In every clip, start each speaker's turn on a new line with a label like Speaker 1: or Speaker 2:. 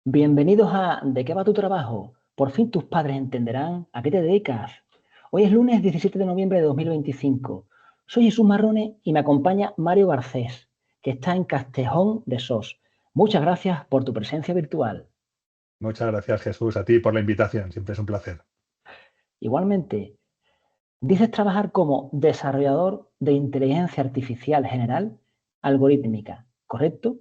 Speaker 1: Bienvenidos a ¿De qué va tu trabajo? Por fin tus padres entenderán a qué te dedicas. Hoy es lunes 17 de noviembre de 2025. Soy Jesús Marrone y me acompaña Mario Garcés, que está en Castejón de Sos. Muchas gracias por tu presencia virtual.
Speaker 2: Muchas gracias, Jesús, a ti por la invitación. Siempre es un placer.
Speaker 1: Igualmente, dices trabajar como desarrollador de inteligencia artificial general algorítmica, ¿correcto?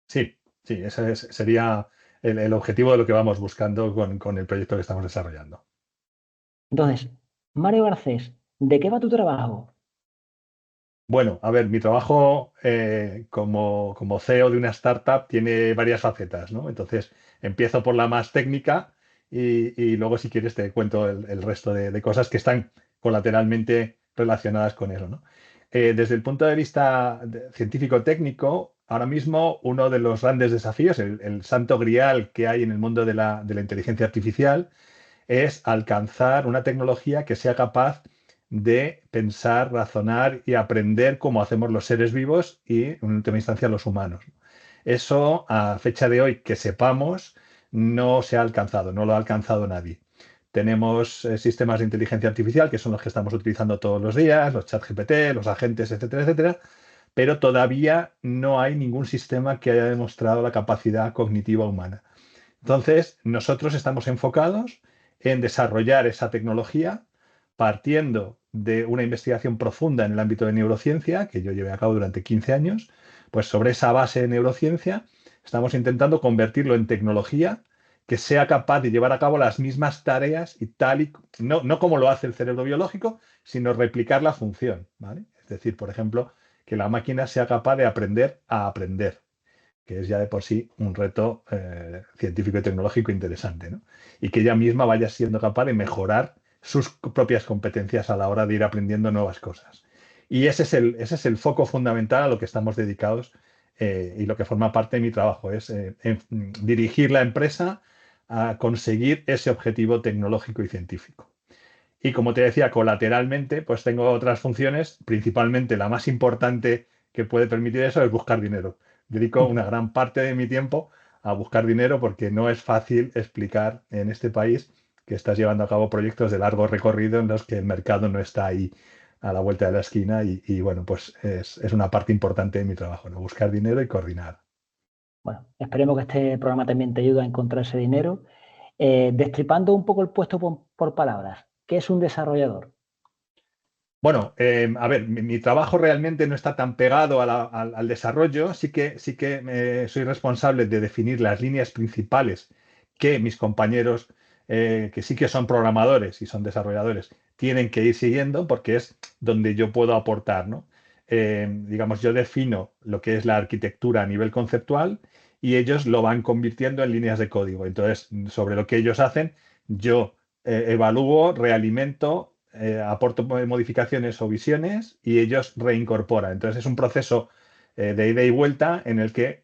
Speaker 2: Sí, sí, sería el objetivo de lo que vamos buscando con el proyecto que estamos desarrollando.
Speaker 1: Entonces, Mario Garcés, ¿de qué va tu trabajo?
Speaker 2: Bueno, a ver, mi trabajo como CEO de una startup tiene varias facetas, ¿no? Entonces, empiezo por la más técnica y luego, si quieres, te cuento el resto de cosas que están colateralmente relacionadas con eso, ¿no? Desde el punto de vista científico-técnico, ahora mismo uno de los grandes desafíos, el santo grial que hay en el mundo de la inteligencia artificial, es alcanzar una tecnología que sea capaz de pensar, razonar y aprender como hacemos los seres vivos y, en última instancia, los humanos. Eso, a fecha de hoy, que sepamos, no se ha alcanzado, no lo ha alcanzado nadie. Tenemos sistemas de inteligencia artificial, que son los que estamos utilizando todos los días, los chat GPT, los agentes, etcétera, etcétera, pero todavía no hay ningún sistema que haya demostrado la capacidad cognitiva humana. Entonces, nosotros estamos enfocados en desarrollar esa tecnología partiendo de una investigación profunda en el ámbito de neurociencia, que yo llevé a cabo durante 15 años, pues sobre esa base de neurociencia estamos intentando convertirlo en tecnología que sea capaz de llevar a cabo las mismas tareas y tal y no como lo hace el cerebro biológico, sino replicar la función, ¿vale? Es decir, por ejemplo, que la máquina sea capaz de aprender a aprender, que es ya de por sí un reto científico y tecnológico interesante, ¿no? Y que ella misma vaya siendo capaz de mejorar sus propias competencias a la hora de ir aprendiendo nuevas cosas. Y ese es el foco fundamental a lo que estamos dedicados, y lo que forma parte de mi trabajo, es dirigir la empresa a conseguir ese objetivo tecnológico y científico. Y como te decía, colateralmente, pues tengo otras funciones, principalmente la más importante que puede permitir eso es buscar dinero. Dedico una gran parte de mi tiempo a buscar dinero porque no es fácil explicar en este país que estás llevando a cabo proyectos de largo recorrido en los que el mercado no está ahí a la vuelta de la esquina y bueno, pues es una parte importante de mi trabajo, ¿no? Buscar dinero y coordinar.
Speaker 1: Bueno, esperemos que este programa también te ayude a encontrar ese dinero. Destripando un poco el puesto por palabras, ¿qué es un desarrollador?
Speaker 2: Bueno, a ver, mi trabajo realmente no está tan pegado al desarrollo. Sí que soy responsable de definir las líneas principales que mis compañeros, que sí que son programadores y son desarrolladores, tienen que ir siguiendo porque es donde yo puedo aportar, ¿no? Digamos, yo defino lo que es la arquitectura a nivel conceptual y ellos lo van convirtiendo en líneas de código. Entonces, sobre lo que ellos hacen, yo evalúo, realimento, aporto modificaciones o visiones y ellos reincorporan. Entonces es un proceso de ida y vuelta en el que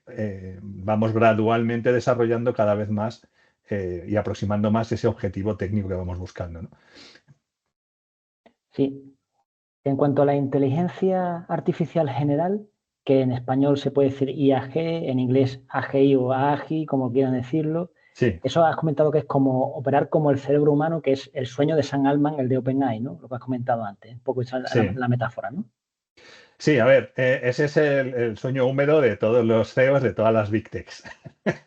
Speaker 2: vamos gradualmente desarrollando cada vez más y aproximando más ese objetivo técnico que vamos buscando, ¿no?
Speaker 1: Sí, en cuanto a la inteligencia artificial general, que en español se puede decir IAG, en inglés AGI o AGI, como quieran decirlo,
Speaker 2: Sí,
Speaker 1: eso has comentado que es como operar como el cerebro humano, que es el sueño de Sam Altman, el de OpenAI, ¿no? Lo que has comentado antes, un poco esa es la,
Speaker 2: sí.
Speaker 1: la metáfora, ¿no?
Speaker 2: Sí, a ver, ese es el sueño húmedo de todos los CEOs de todas las Big Techs,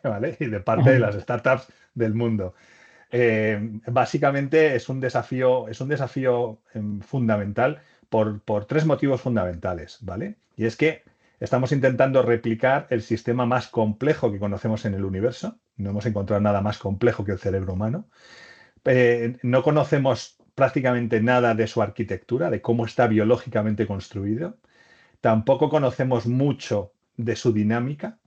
Speaker 2: ¿vale? Y de parte de las startups del mundo. Básicamente es un desafío fundamental por tres motivos fundamentales, ¿vale? Y es que estamos intentando replicar el sistema más complejo que conocemos en el universo. No hemos encontrado nada más complejo que el cerebro humano. No conocemos prácticamente nada de su arquitectura, de cómo está biológicamente construido. Tampoco conocemos mucho de su dinámica.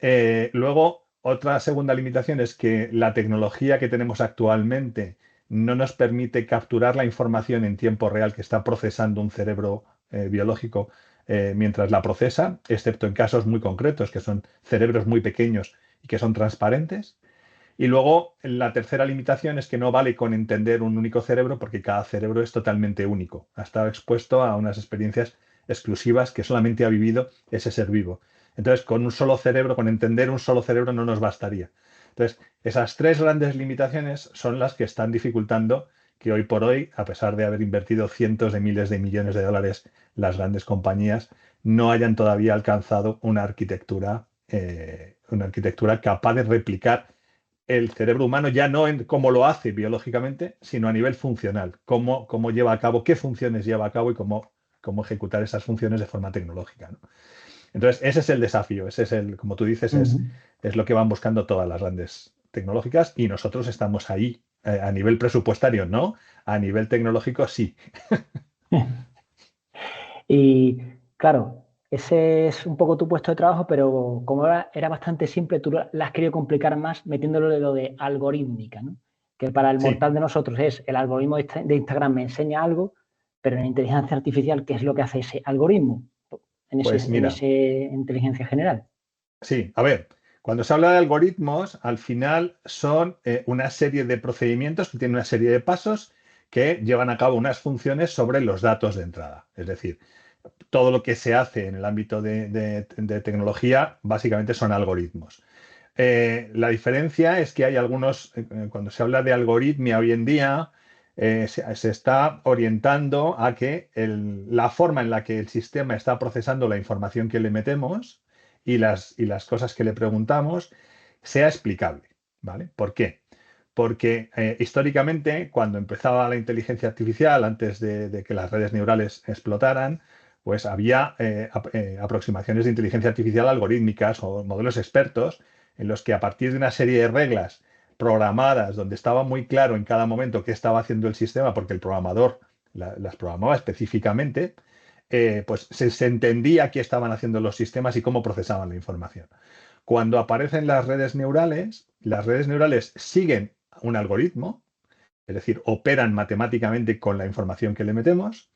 Speaker 2: Luego, otra segunda limitación es que la tecnología que tenemos actualmente no nos permite capturar la información en tiempo real que está procesando un cerebro biológico mientras la procesa, excepto en casos muy concretos, que son cerebros muy pequeños y que son transparentes. Y luego, la tercera limitación es que no vale con entender un único cerebro porque cada cerebro es totalmente único. Ha estado expuesto a unas experiencias exclusivas que solamente ha vivido ese ser vivo. Entonces, con un solo cerebro, con entender un solo cerebro no nos bastaría. Entonces, esas tres grandes limitaciones son las que están dificultando que hoy por hoy, a pesar de haber invertido cientos de miles de millones de dólares las grandes compañías, no hayan todavía alcanzado una arquitectura capaz de replicar el cerebro humano, ya no en cómo lo hace biológicamente, sino a nivel funcional, cómo lleva a cabo, qué funciones lleva a cabo y cómo ejecutar esas funciones de forma tecnológica, ¿no? Entonces, ese es el desafío, ese es como tú dices,
Speaker 1: Ujú.
Speaker 2: es lo que van buscando todas las grandes tecnológicas y nosotros estamos ahí. A nivel presupuestario, no, a nivel tecnológico, sí.
Speaker 1: Y claro, ese es un poco tu puesto de trabajo, pero como era bastante simple, tú la has querido complicar más metiéndole lo de algorítmica, ¿no? Que para el
Speaker 2: Sí,
Speaker 1: mortal de nosotros es el algoritmo de Instagram me enseña algo, pero en inteligencia artificial, ¿qué es lo que hace ese algoritmo
Speaker 2: pues
Speaker 1: en
Speaker 2: mira,
Speaker 1: ese inteligencia general?
Speaker 2: sí, a ver, cuando se habla de algoritmos, al final son una serie de procedimientos que tienen una serie de pasos que llevan a cabo unas funciones sobre los datos de entrada. Es decir, todo lo que se hace en el ámbito de tecnología básicamente son algoritmos. La diferencia es que hay algunos, cuando se habla de algoritmia hoy en día, se está orientando a que la forma en la que el sistema está procesando la información que le metemos y las cosas que le preguntamos sea explicable, ¿vale? ¿Por qué? Porque históricamente, cuando empezaba la inteligencia artificial, antes de que las redes neurales explotaran, pues había aproximaciones de inteligencia artificial algorítmicas o modelos expertos en los que a partir de una serie de reglas programadas, donde estaba muy claro en cada momento qué estaba haciendo el sistema, porque el programador las programaba específicamente, pues se entendía qué estaban haciendo los sistemas y cómo procesaban la información. Cuando aparecen las redes neurales siguen un algoritmo, es decir, operan matemáticamente con la información que le metemos,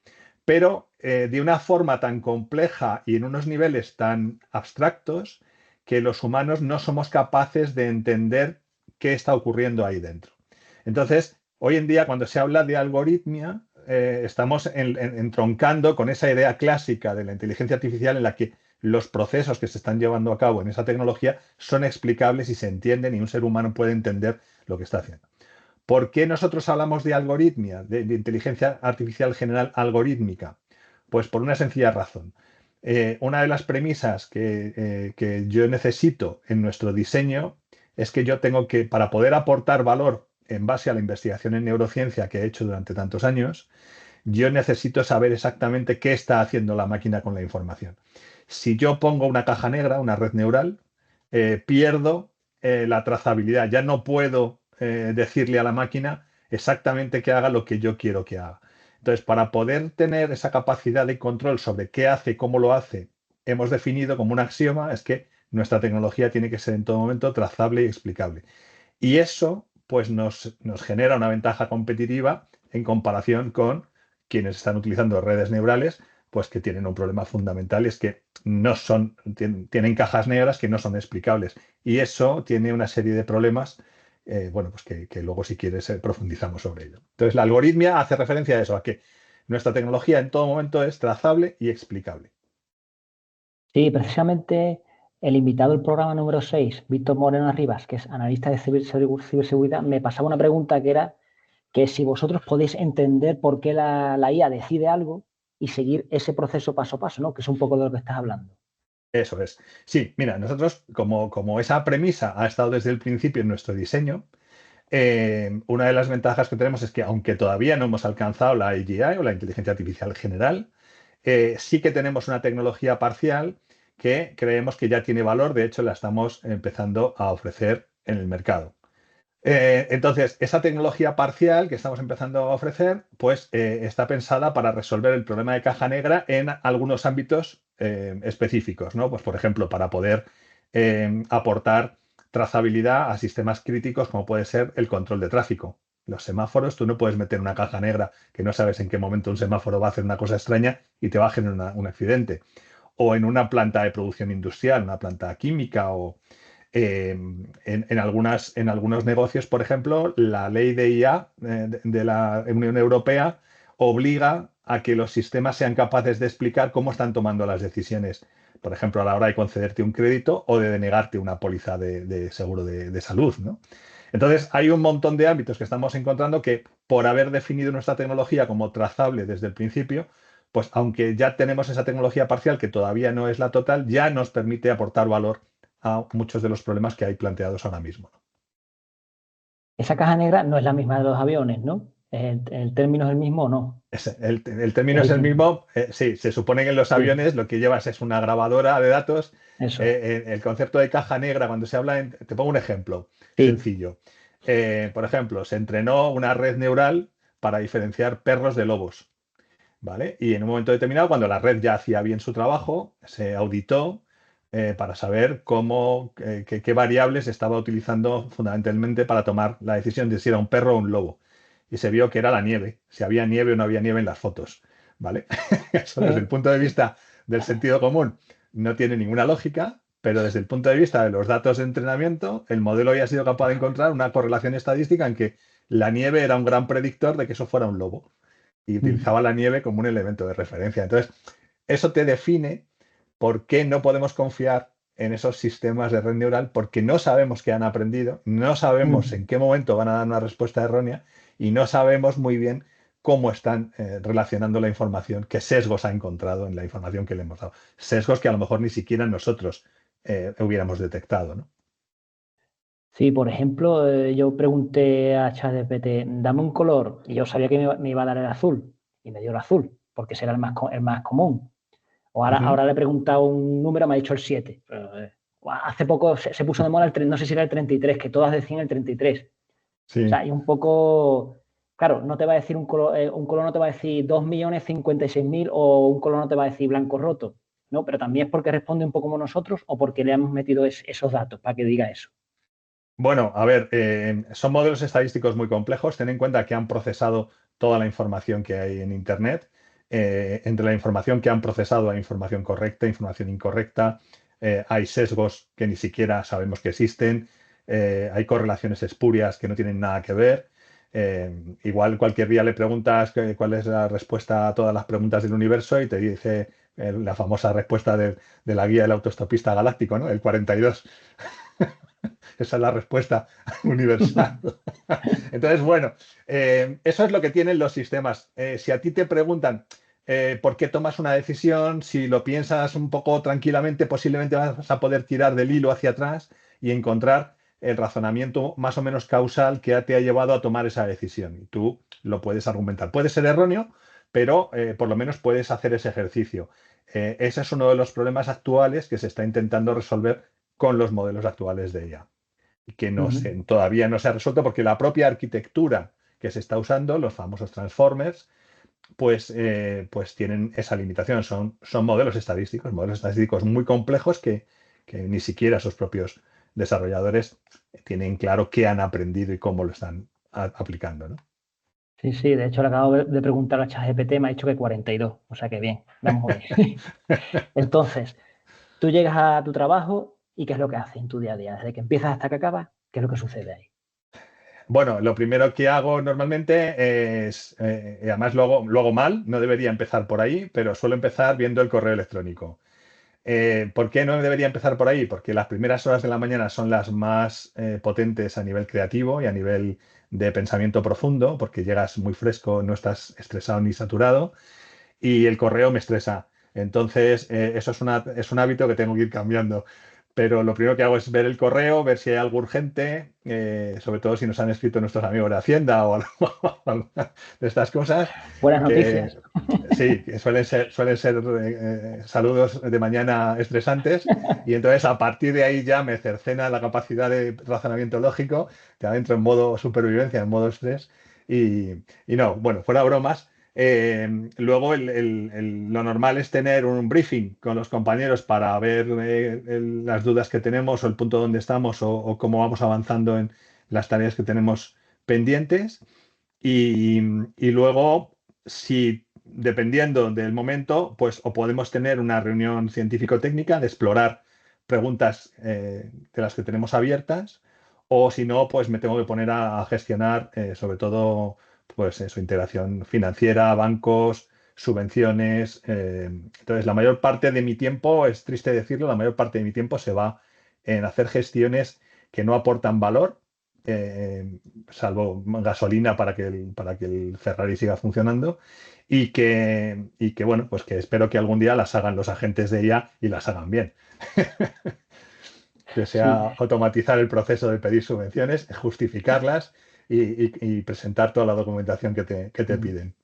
Speaker 2: pero de una forma tan compleja y en unos niveles tan abstractos que los humanos no somos capaces de entender qué está ocurriendo ahí dentro. Entonces, hoy en día, cuando se habla de algoritmia, estamos entroncando con esa idea clásica de la inteligencia artificial en la que los procesos que se están llevando a cabo en esa tecnología son explicables y se entienden y un ser humano puede entender lo que está haciendo. ¿Por qué nosotros hablamos de algoritmia, de inteligencia artificial general algorítmica? Pues por una sencilla razón. Una de las premisas que yo necesito en nuestro diseño es que yo tengo que, para poder aportar valor en base a la investigación en neurociencia que he hecho durante tantos años, yo necesito saber exactamente qué está haciendo la máquina con la información. Si yo pongo una caja negra, una red neural, pierdo la trazabilidad. Ya no puedo decirle a la máquina exactamente que haga lo que yo quiero que haga. Entonces, para poder tener esa capacidad de control sobre qué hace y cómo lo hace, hemos definido como un axioma es que nuestra tecnología tiene que ser en todo momento trazable y explicable. Y eso, pues, nos genera una ventaja competitiva en comparación con quienes están utilizando redes neurales, pues que tienen un problema fundamental y es que no son, tienen cajas negras que no son explicables. Y eso tiene una serie de problemas, bueno, pues que luego si quieres profundizamos sobre ello. Entonces, la algoritmia hace referencia a eso, a que nuestra tecnología en todo momento es trazable y explicable.
Speaker 1: Sí, precisamente el invitado del programa número 6, Víctor Moreno Rivas, que es analista de ciberseguridad, me pasaba una pregunta que era que si vosotros podéis entender por qué la IA decide algo y seguir ese proceso paso a paso, ¿no? Que es un poco de lo que estás hablando.
Speaker 2: Eso es. Sí, mira, nosotros como esa premisa ha estado desde el principio en nuestro diseño, una de las ventajas que tenemos es que aunque todavía no hemos alcanzado la AGI o la inteligencia artificial general, sí que tenemos una tecnología parcial que creemos que ya tiene valor, de hecho la estamos empezando a ofrecer en el mercado. Entonces, esa tecnología parcial que estamos empezando a ofrecer, pues está pensada para resolver el problema de caja negra en algunos ámbitos específicos, ¿no? Pues, por ejemplo, para poder aportar trazabilidad a sistemas críticos como puede ser el control de tráfico. Los semáforos, tú no puedes meter una caja negra que no sabes en qué momento un semáforo va a hacer una cosa extraña y te va a generar un accidente. O en una planta de producción industrial, una planta química o en algunos negocios, por ejemplo, la ley de IA de la Unión Europea obliga a que los sistemas sean capaces de explicar cómo están tomando las decisiones por ejemplo, a la hora de concederte un crédito o de denegarte una póliza de seguro de salud, ¿no? Entonces, hay un montón de ámbitos que estamos encontrando que, por haber definido nuestra tecnología como trazable desde el principio, pues aunque ya tenemos esa tecnología parcial que todavía no es la total, ya nos permite aportar valor a muchos de los problemas que hay planteados ahora mismo.
Speaker 1: Esa caja negra no es la misma de los aviones, ¿no? ¿El término es el mismo o no?
Speaker 2: El término
Speaker 1: Es
Speaker 2: es el
Speaker 1: distinto.
Speaker 2: mismo. Sí, se supone que en los
Speaker 1: Sí,
Speaker 2: aviones lo que llevas es una grabadora de datos.
Speaker 1: eso.
Speaker 2: El concepto de caja negra, cuando se habla te pongo un ejemplo
Speaker 1: Sí.
Speaker 2: sencillo. Por ejemplo, se entrenó una red neural para diferenciar perros de lobos, ¿vale? Y en un momento determinado, cuando la red ya hacía bien su trabajo, se auditó para saber qué variables estaba utilizando fundamentalmente para tomar la decisión de si era un perro o un lobo. Y se vio que era la nieve, si había nieve o no había nieve en las fotos, ¿vale? Eso desde el punto de vista del sentido común no tiene ninguna lógica, pero desde el punto de vista de los datos de entrenamiento, el modelo ya ha sido capaz de encontrar una correlación estadística en que la nieve era un gran predictor de que eso fuera un lobo y
Speaker 1: Mm.
Speaker 2: utilizaba la nieve como un elemento de referencia. Entonces, eso te define por qué no podemos confiar en esos sistemas de red neural, porque no sabemos qué han aprendido, no sabemos
Speaker 1: Mm.
Speaker 2: en qué momento van a dar una respuesta errónea y no sabemos muy bien cómo están relacionando la información, qué sesgos ha encontrado en la información que le hemos dado. Sesgos que a lo mejor ni siquiera nosotros hubiéramos detectado, ¿no?
Speaker 1: Sí, por ejemplo, yo pregunté a ChatGPT, dame un color, y yo sabía que me iba a dar el azul, y me dio el azul, porque será el más común. O
Speaker 2: Ujú.
Speaker 1: ahora le he preguntado un número, me ha dicho el 7. Pero, hace poco se puso de moda no sé si era el 33, que todas decían el 33. O
Speaker 2: Sí.
Speaker 1: sea, y un poco, claro, no te va a decir un color no te va a decir 2.056.000 o un color no te va a decir blanco roto, ¿no? Pero también es porque responde un poco como nosotros o porque le hemos metido esos datos para que diga eso.
Speaker 2: Bueno, a ver, son modelos estadísticos muy complejos. Ten en cuenta que han procesado toda la información que hay en Internet. Entre la información que han procesado hay información correcta, información incorrecta. Hay sesgos que ni siquiera sabemos que existen. Hay correlaciones espurias que no tienen nada que ver. Igual cualquier día le preguntas cuál es la respuesta a todas las preguntas del universo y te dice la famosa respuesta de la guía del autoestopista galáctico, ¿no? El 42. Esa es la respuesta universal. Entonces, bueno, eso es lo que tienen los sistemas. Si a ti te preguntan por qué tomas una decisión, si lo piensas un poco tranquilamente, posiblemente vas a poder tirar del hilo hacia atrás y encontrar el razonamiento más o menos causal que te ha llevado a tomar esa decisión. Y tú lo puedes argumentar. Puede ser erróneo, pero por lo menos puedes hacer ese ejercicio. Ese es uno de los problemas actuales que se está intentando resolver con los modelos actuales de IA y que
Speaker 1: Ujú.
Speaker 2: todavía no se ha resuelto porque la propia arquitectura que se está usando, los famosos transformers, pues tienen esa limitación. Son modelos estadísticos muy complejos que ni siquiera sus propios desarrolladores tienen claro qué han aprendido y cómo lo están aplicando, ¿no?
Speaker 1: Sí, sí, de hecho le acabo de preguntar a ChatGPT, me ha dicho que 42, o sea que bien, vamos bien. Entonces, tú llegas a tu trabajo y ¿qué es lo que haces en tu día a día? Desde que empiezas hasta que acabas, ¿qué es lo que sucede ahí?
Speaker 2: Bueno, lo primero que hago normalmente es, y además lo hago mal, no debería empezar por ahí, pero suelo empezar viendo el correo electrónico. ¿Por qué no debería empezar por ahí? Porque las primeras horas de la mañana son las más potentes a nivel creativo y a nivel de pensamiento profundo, porque llegas muy fresco, no estás estresado ni saturado, y el correo me estresa. Entonces, eso es un hábito que tengo que ir cambiando. Pero lo primero que hago es ver el correo, ver si hay algo urgente, sobre todo si nos han escrito nuestros amigos de Hacienda o alguna de estas cosas,
Speaker 1: Buenas
Speaker 2: que
Speaker 1: noticias.
Speaker 2: sí, que suelen ser saludos de mañana estresantes. Y entonces a partir de ahí ya me cercena la capacidad de razonamiento lógico, ya entro en modo supervivencia, en modo estrés. Y no, bueno, fuera bromas. Luego lo normal es tener un briefing con los compañeros para ver las dudas que tenemos o el punto donde estamos o cómo vamos avanzando en las tareas que tenemos pendientes. Y luego, si dependiendo del momento, pues o podemos tener una reunión científico-técnica de explorar preguntas de las que tenemos abiertas, o si no, pues me tengo que poner a gestionar sobre todo pues su integración financiera, bancos, subvenciones. Entonces, la mayor parte de mi tiempo, es triste decirlo, la mayor parte de mi tiempo se va en hacer gestiones que no aportan valor, eh, salvo gasolina para que el Ferrari siga funcionando, y que, bueno, pues que espero que algún día las hagan los agentes de IA y las hagan bien. Que
Speaker 1: Sí,
Speaker 2: sea automatizar el proceso de pedir subvenciones, justificarlas y presentar toda la documentación que te
Speaker 1: mm,
Speaker 2: piden.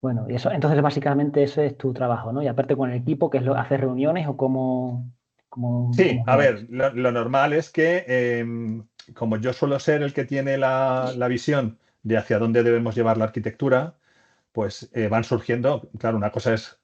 Speaker 1: bueno, y eso, entonces básicamente ese es tu trabajo, ¿no? Y aparte con el equipo, ¿qué es lo hacer reuniones o
Speaker 2: Sí,
Speaker 1: cómo
Speaker 2: a
Speaker 1: va
Speaker 2: ver,
Speaker 1: eso?
Speaker 2: lo normal es que, como yo suelo ser el que tiene la visión de hacia dónde debemos llevar la arquitectura, pues van surgiendo, claro, una cosa es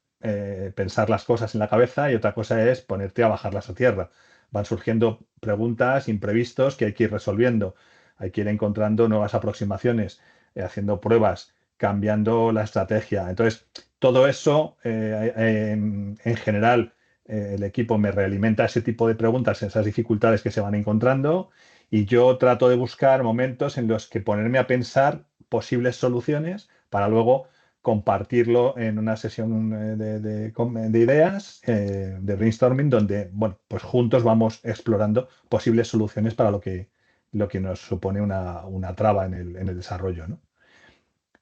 Speaker 2: pensar las cosas en la cabeza y otra cosa es ponerte a bajarlas a tierra. Van surgiendo preguntas, imprevistos que hay que ir resolviendo, hay que ir encontrando nuevas aproximaciones, haciendo pruebas, cambiando la estrategia. Entonces, todo eso, en general, el equipo me realimenta ese tipo de preguntas, esas dificultades que se van encontrando, y yo trato de buscar momentos en los que ponerme a pensar posibles soluciones para luego compartirlo en una sesión de ideas, de brainstorming, donde, bueno, pues juntos vamos explorando posibles soluciones para lo que nos supone una traba en el desarrollo, ¿no?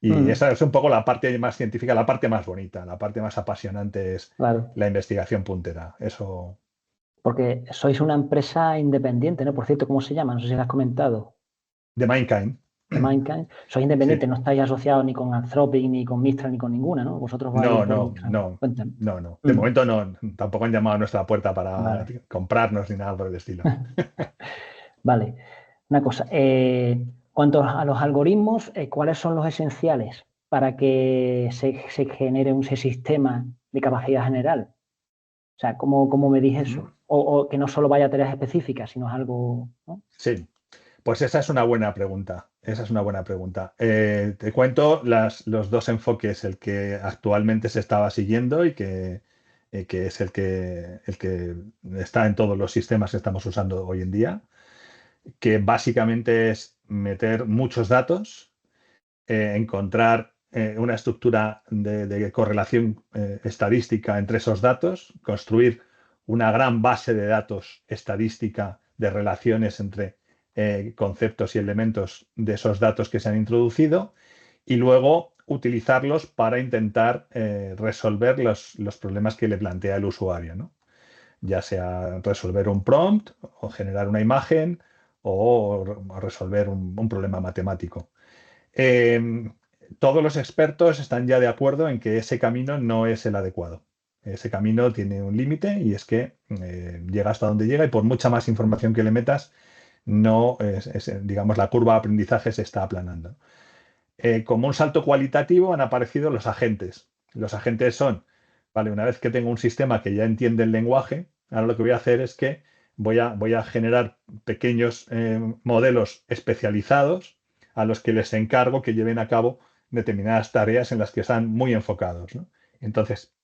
Speaker 2: Y
Speaker 1: Mm,
Speaker 2: esa es un poco la parte más científica, la parte más bonita, la parte más apasionante es
Speaker 1: claro,
Speaker 2: la investigación puntera. Eso,
Speaker 1: porque sois una empresa independiente, ¿no? Por cierto, ¿cómo se llama? No sé si lo has comentado.
Speaker 2: de Mankind.
Speaker 1: De Mindkind. Sois
Speaker 2: Sí.
Speaker 1: independientes, no estáis asociados ni con Anthropic, ni con Mistral, ni con ninguna, ¿no? Vosotros vais
Speaker 2: No,
Speaker 1: por
Speaker 2: no,
Speaker 1: vuestra.
Speaker 2: no,
Speaker 1: Cuéntame.
Speaker 2: no, no. De
Speaker 1: Mm,
Speaker 2: momento no, tampoco han llamado a nuestra puerta para
Speaker 1: vale.
Speaker 2: comprarnos ni nada por el estilo.
Speaker 1: Vale. Una cosa. Cuanto a los algoritmos, ¿cuáles son los esenciales para que se genere ese sistema de capacidad general? O sea, ¿cómo me dije
Speaker 2: Mm.
Speaker 1: eso? O que no solo vaya a tareas específicas, sino es algo, ¿no?
Speaker 2: Sí, pues esa es una buena pregunta. Esa es una buena pregunta. Te cuento los dos enfoques, el que actualmente se estaba siguiendo y que es el que está en todos los sistemas que estamos usando hoy en día, que básicamente es meter muchos datos, encontrar una estructura de correlación estadística entre esos datos, construir una gran base de datos estadística de relaciones entre conceptos y elementos de esos datos que se han introducido, y luego utilizarlos para intentar resolver los problemas que le plantea el usuario, ¿no? Ya sea resolver un prompt o generar una imagen o resolver un problema matemático. Eh, Todos los expertos están ya de acuerdo en que ese camino no es el adecuado. Ese camino tiene un límite, y es que llega hasta donde llega, y por mucha más información que le metas, no digamos, la curva de aprendizaje se está aplanando. Como un salto cualitativo han aparecido los agentes. Los agentes son, vale, una vez que tengo un sistema que ya entiende el lenguaje, ahora lo que voy a hacer es que voy a generar pequeños modelos especializados a los que les encargo que lleven a cabo determinadas tareas en las que están muy enfocados, ¿no? Entonces,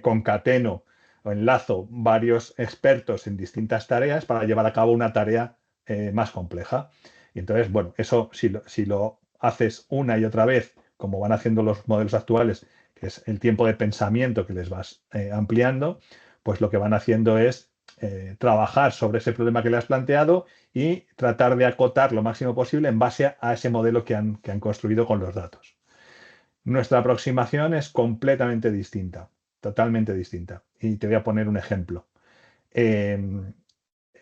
Speaker 2: concateno o enlazo varios expertos en distintas tareas para llevar a cabo una tarea más compleja. Y entonces, bueno, eso si lo haces una y otra vez, como van haciendo los modelos actuales, que es el tiempo de pensamiento que les vas ampliando, pues lo que van haciendo es trabajar sobre ese problema que le has planteado y tratar de acotar lo máximo posible en base a ese modelo que han construido con los datos. Nuestra aproximación es completamente distinta, totalmente distinta. Y te voy a poner un ejemplo. Eh,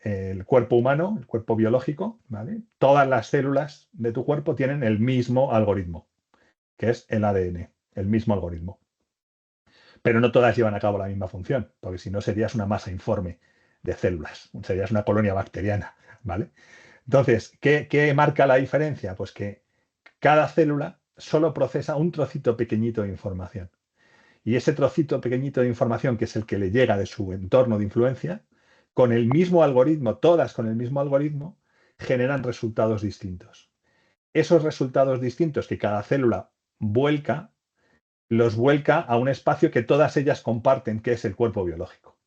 Speaker 2: el cuerpo humano, el cuerpo biológico, ¿vale? Todas las células de tu cuerpo tienen el mismo algoritmo, que es el ADN, el mismo algoritmo. Pero no todas llevan a cabo la misma función, porque si no serías una masa informe de células, serías una colonia bacteriana, ¿vale? Entonces, ¿qué marca la diferencia? Pues que cada célula solo procesa un trocito pequeñito de información. Y ese trocito pequeñito de información, que es el que le llega de su entorno de influencia, con el mismo algoritmo, todas con el mismo algoritmo, generan resultados distintos. Esos resultados distintos que cada célula vuelca, los vuelca a un espacio que todas ellas comparten, que es el cuerpo biológico,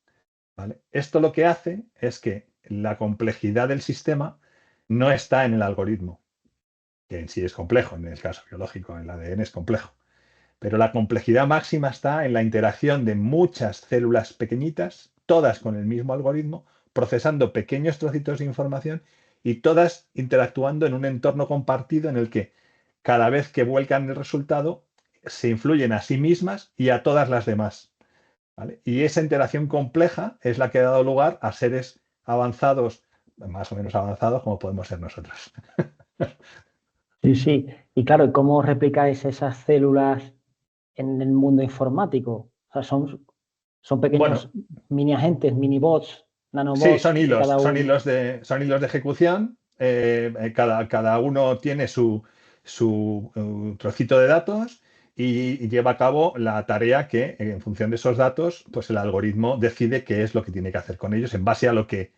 Speaker 2: ¿vale? Esto lo que hace es que la complejidad del sistema no está en el algoritmo, que en sí es complejo, en el caso biológico, el ADN es complejo, Pero la complejidad máxima está en la interacción de muchas células pequeñitas, todas con el mismo algoritmo, procesando pequeños trocitos de información y todas interactuando en un entorno compartido en el que cada vez que vuelcan el resultado se influyen a sí mismas y a todas las demás. ¿Vale? Y esa interacción compleja es la que ha dado lugar a seres avanzados, más o menos avanzados, como podemos ser nosotros.
Speaker 1: Sí, sí. Y claro, ¿cómo replicáis esas células en el mundo informático? O sea, son pequeños
Speaker 2: Bueno,
Speaker 1: mini agentes, mini bots,
Speaker 2: sí,
Speaker 1: nanobots, que cada
Speaker 2: son hilos de ejecución. Cada uno tiene su trocito de datos y lleva a cabo la tarea que, en función de esos datos, pues el algoritmo decide qué es lo que tiene que hacer con ellos en base a lo que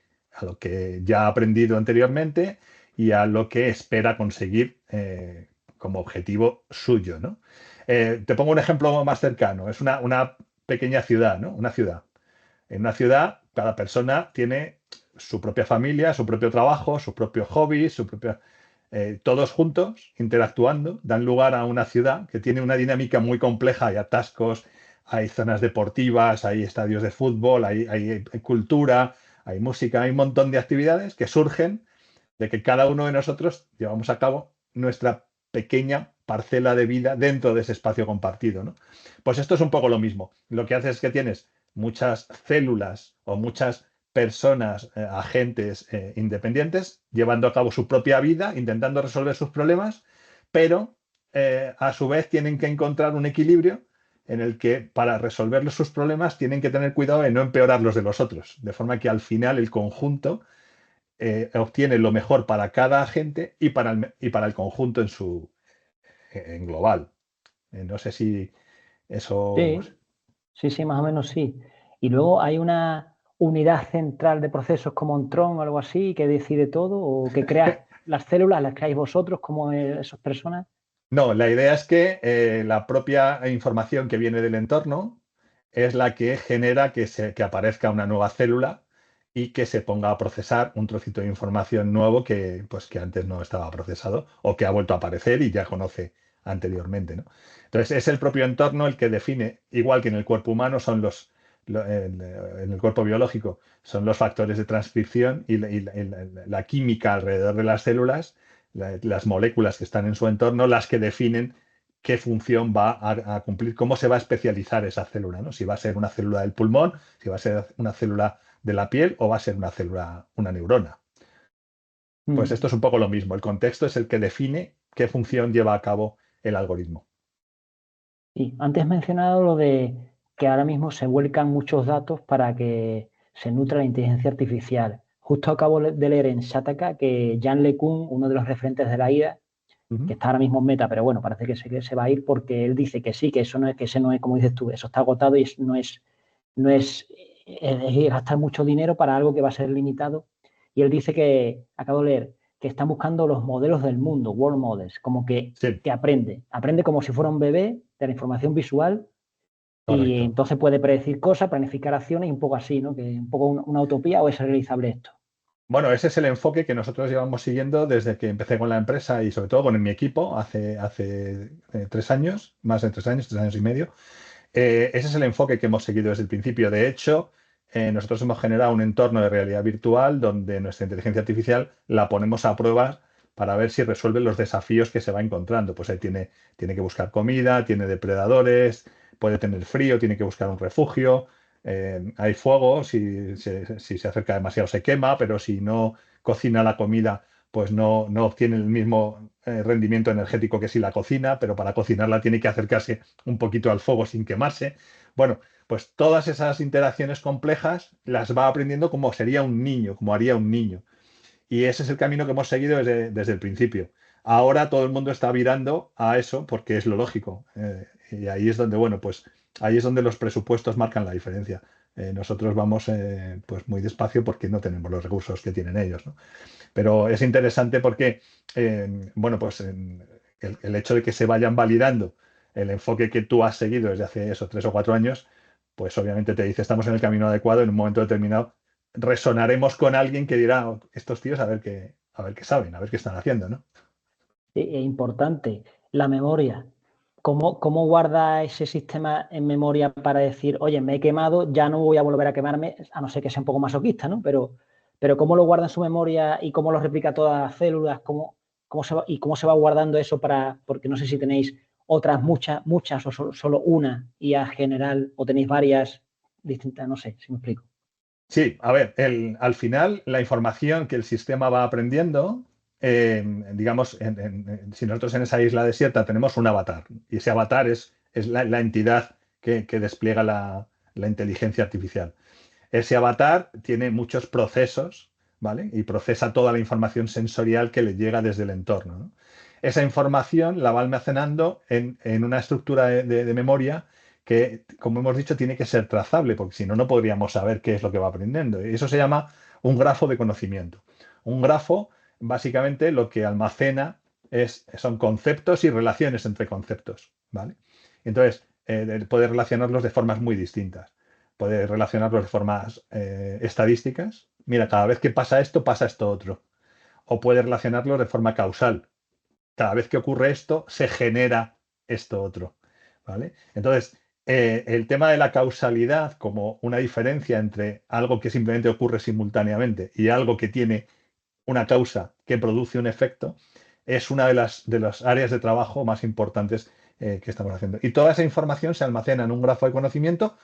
Speaker 2: ya ha aprendido anteriormente y a lo que espera conseguir como objetivo suyo, ¿no? Te pongo un ejemplo más cercano. Es una pequeña ciudad, ¿no? Una ciudad. En una ciudad, cada persona tiene su propia familia, su propio trabajo, sus propios hobbies, todos juntos, interactuando, dan lugar a una ciudad que tiene una dinámica muy compleja. Hay atascos, hay zonas deportivas, hay estadios de fútbol, hay cultura, hay música, hay un montón de actividades que surgen de que cada uno de nosotros llevamos a cabo nuestra pequeña parcela de vida dentro de ese espacio compartido, ¿no? Pues esto es un poco lo mismo. Lo que hace es que tienes muchas células o muchas personas, agentes independientes, llevando a cabo su propia vida, intentando resolver sus problemas, pero a su vez tienen que encontrar un equilibrio en el que para resolver sus problemas tienen que tener cuidado de no empeorar los de los otros, de forma que al final el conjunto obtiene lo mejor para cada agente y para el conjunto en global. No sé si eso...
Speaker 1: Sí, sí, sí, más o menos sí. Y luego hay una unidad central de procesos como un Tron o algo así que decide todo o que crea las células, las creáis vosotros como esas personas.
Speaker 2: No, la idea es que la propia información que viene del entorno es la que genera que aparezca una nueva célula y que se ponga a procesar un trocito de información nuevo pues, que antes no estaba procesado o que ha vuelto a aparecer y ya conoce anteriormente, ¿no? Entonces, es el propio entorno el que define, igual que en el cuerpo humano en el cuerpo biológico, son los factores de transcripción y la química alrededor de las células, las moléculas que están en su entorno, las que definen qué función va a cumplir, cómo se va a especializar esa célula, ¿no? Si va a ser una célula del pulmón, si va a ser una célula de la piel o va a ser una célula, una neurona. Pues
Speaker 1: Mm.
Speaker 2: esto es un poco lo mismo. El contexto es el que define qué función lleva a cabo el algoritmo.
Speaker 1: Y antes has mencionado lo de que ahora mismo se vuelcan muchos datos para que se nutra la inteligencia artificial. Justo acabo de leer en Shataka que Jan LeCun, uno de los referentes de la IA,
Speaker 2: Ujú.
Speaker 1: que está ahora mismo en Meta, pero bueno, parece que se va a ir porque él dice que sí, que eso no es, que ese no es, como dices tú, eso está agotado y no es gastar mucho dinero para algo que va a ser limitado. Y él dice que, acabo de leer, que están buscando los modelos del mundo, world models, como
Speaker 2: Sí,
Speaker 1: que aprende como si fuera un bebé de la información visual y
Speaker 2: correcto.
Speaker 1: entonces puede predecir cosas, planificar acciones y un poco así, ¿no? Que un poco una utopía o es realizable esto.
Speaker 2: Bueno, ese es el enfoque que nosotros llevamos siguiendo desde que empecé con la empresa y sobre todo con mi equipo hace 3 años, más de 3 años, 3 años y medio. Ese es el enfoque que hemos seguido desde el principio. De hecho, nosotros hemos generado un entorno de realidad virtual donde nuestra inteligencia artificial la ponemos a prueba para ver si resuelve los desafíos que se va encontrando. Pues ahí tiene que buscar comida, tiene depredadores, puede tener frío, tiene que buscar un refugio. Hay fuego, si se acerca demasiado se quema, pero si no cocina la comida, pues no obtiene el mismo rendimiento energético que si la cocina, pero para cocinarla tiene que acercarse un poquito al fuego sin quemarse. Bueno, pues todas esas interacciones complejas las va aprendiendo como sería un niño, como haría un niño. Y ese es el camino que hemos seguido desde el principio. Ahora todo el mundo está virando a eso porque es lo lógico. Y ahí es donde, bueno, pues ahí es donde los presupuestos marcan la diferencia. Nosotros vamos pues muy despacio porque no tenemos los recursos que tienen ellos, ¿no? Pero es interesante porque, bueno, pues el hecho de que se vayan validando el enfoque que tú has seguido desde hace esos 3 o 4 años, pues obviamente te dice, estamos en el camino adecuado, en un momento determinado resonaremos con alguien que dirá, "Oh, estos tíos a ver qué saben, a ver qué están haciendo, ¿no?".
Speaker 1: Es importante, la memoria. ¿Cómo guarda ese sistema en memoria para decir, oye, me he quemado, ya no voy a volver a quemarme, a no ser que sea un poco masoquista, ¿no? Pero ¿cómo lo guarda en su memoria y cómo lo replica a todas las células? ¿Cómo se va guardando eso porque no sé si tenéis otras muchas o solo una IA general o tenéis varias distintas, no sé si me explico.
Speaker 2: Sí, a ver, al final la información que el sistema va aprendiendo, digamos, si nosotros en esa isla desierta tenemos un avatar y ese avatar es la entidad que despliega la inteligencia artificial. Ese avatar tiene muchos procesos, ¿vale? Y procesa toda la información sensorial que le llega desde el entorno, ¿no? Esa información la va almacenando en una estructura de memoria que, como hemos dicho, tiene que ser trazable, porque si no, no podríamos saber qué es lo que va aprendiendo. Y eso se llama un grafo de conocimiento. Un grafo, básicamente, lo que almacena son conceptos y relaciones entre conceptos, ¿vale? Entonces, puede relacionarlos de formas muy distintas. Puede relacionarlos de formas estadísticas. Mira, cada vez que pasa esto otro. O puede relacionarlos de forma causal. Cada vez que ocurre esto, se genera esto otro. ¿Vale? Entonces, el tema de la causalidad como una diferencia entre algo que simplemente ocurre simultáneamente y algo que tiene una causa que produce un efecto, es una de las áreas de trabajo más importantes que estamos haciendo. Y toda esa información se almacena en un grafo de conocimiento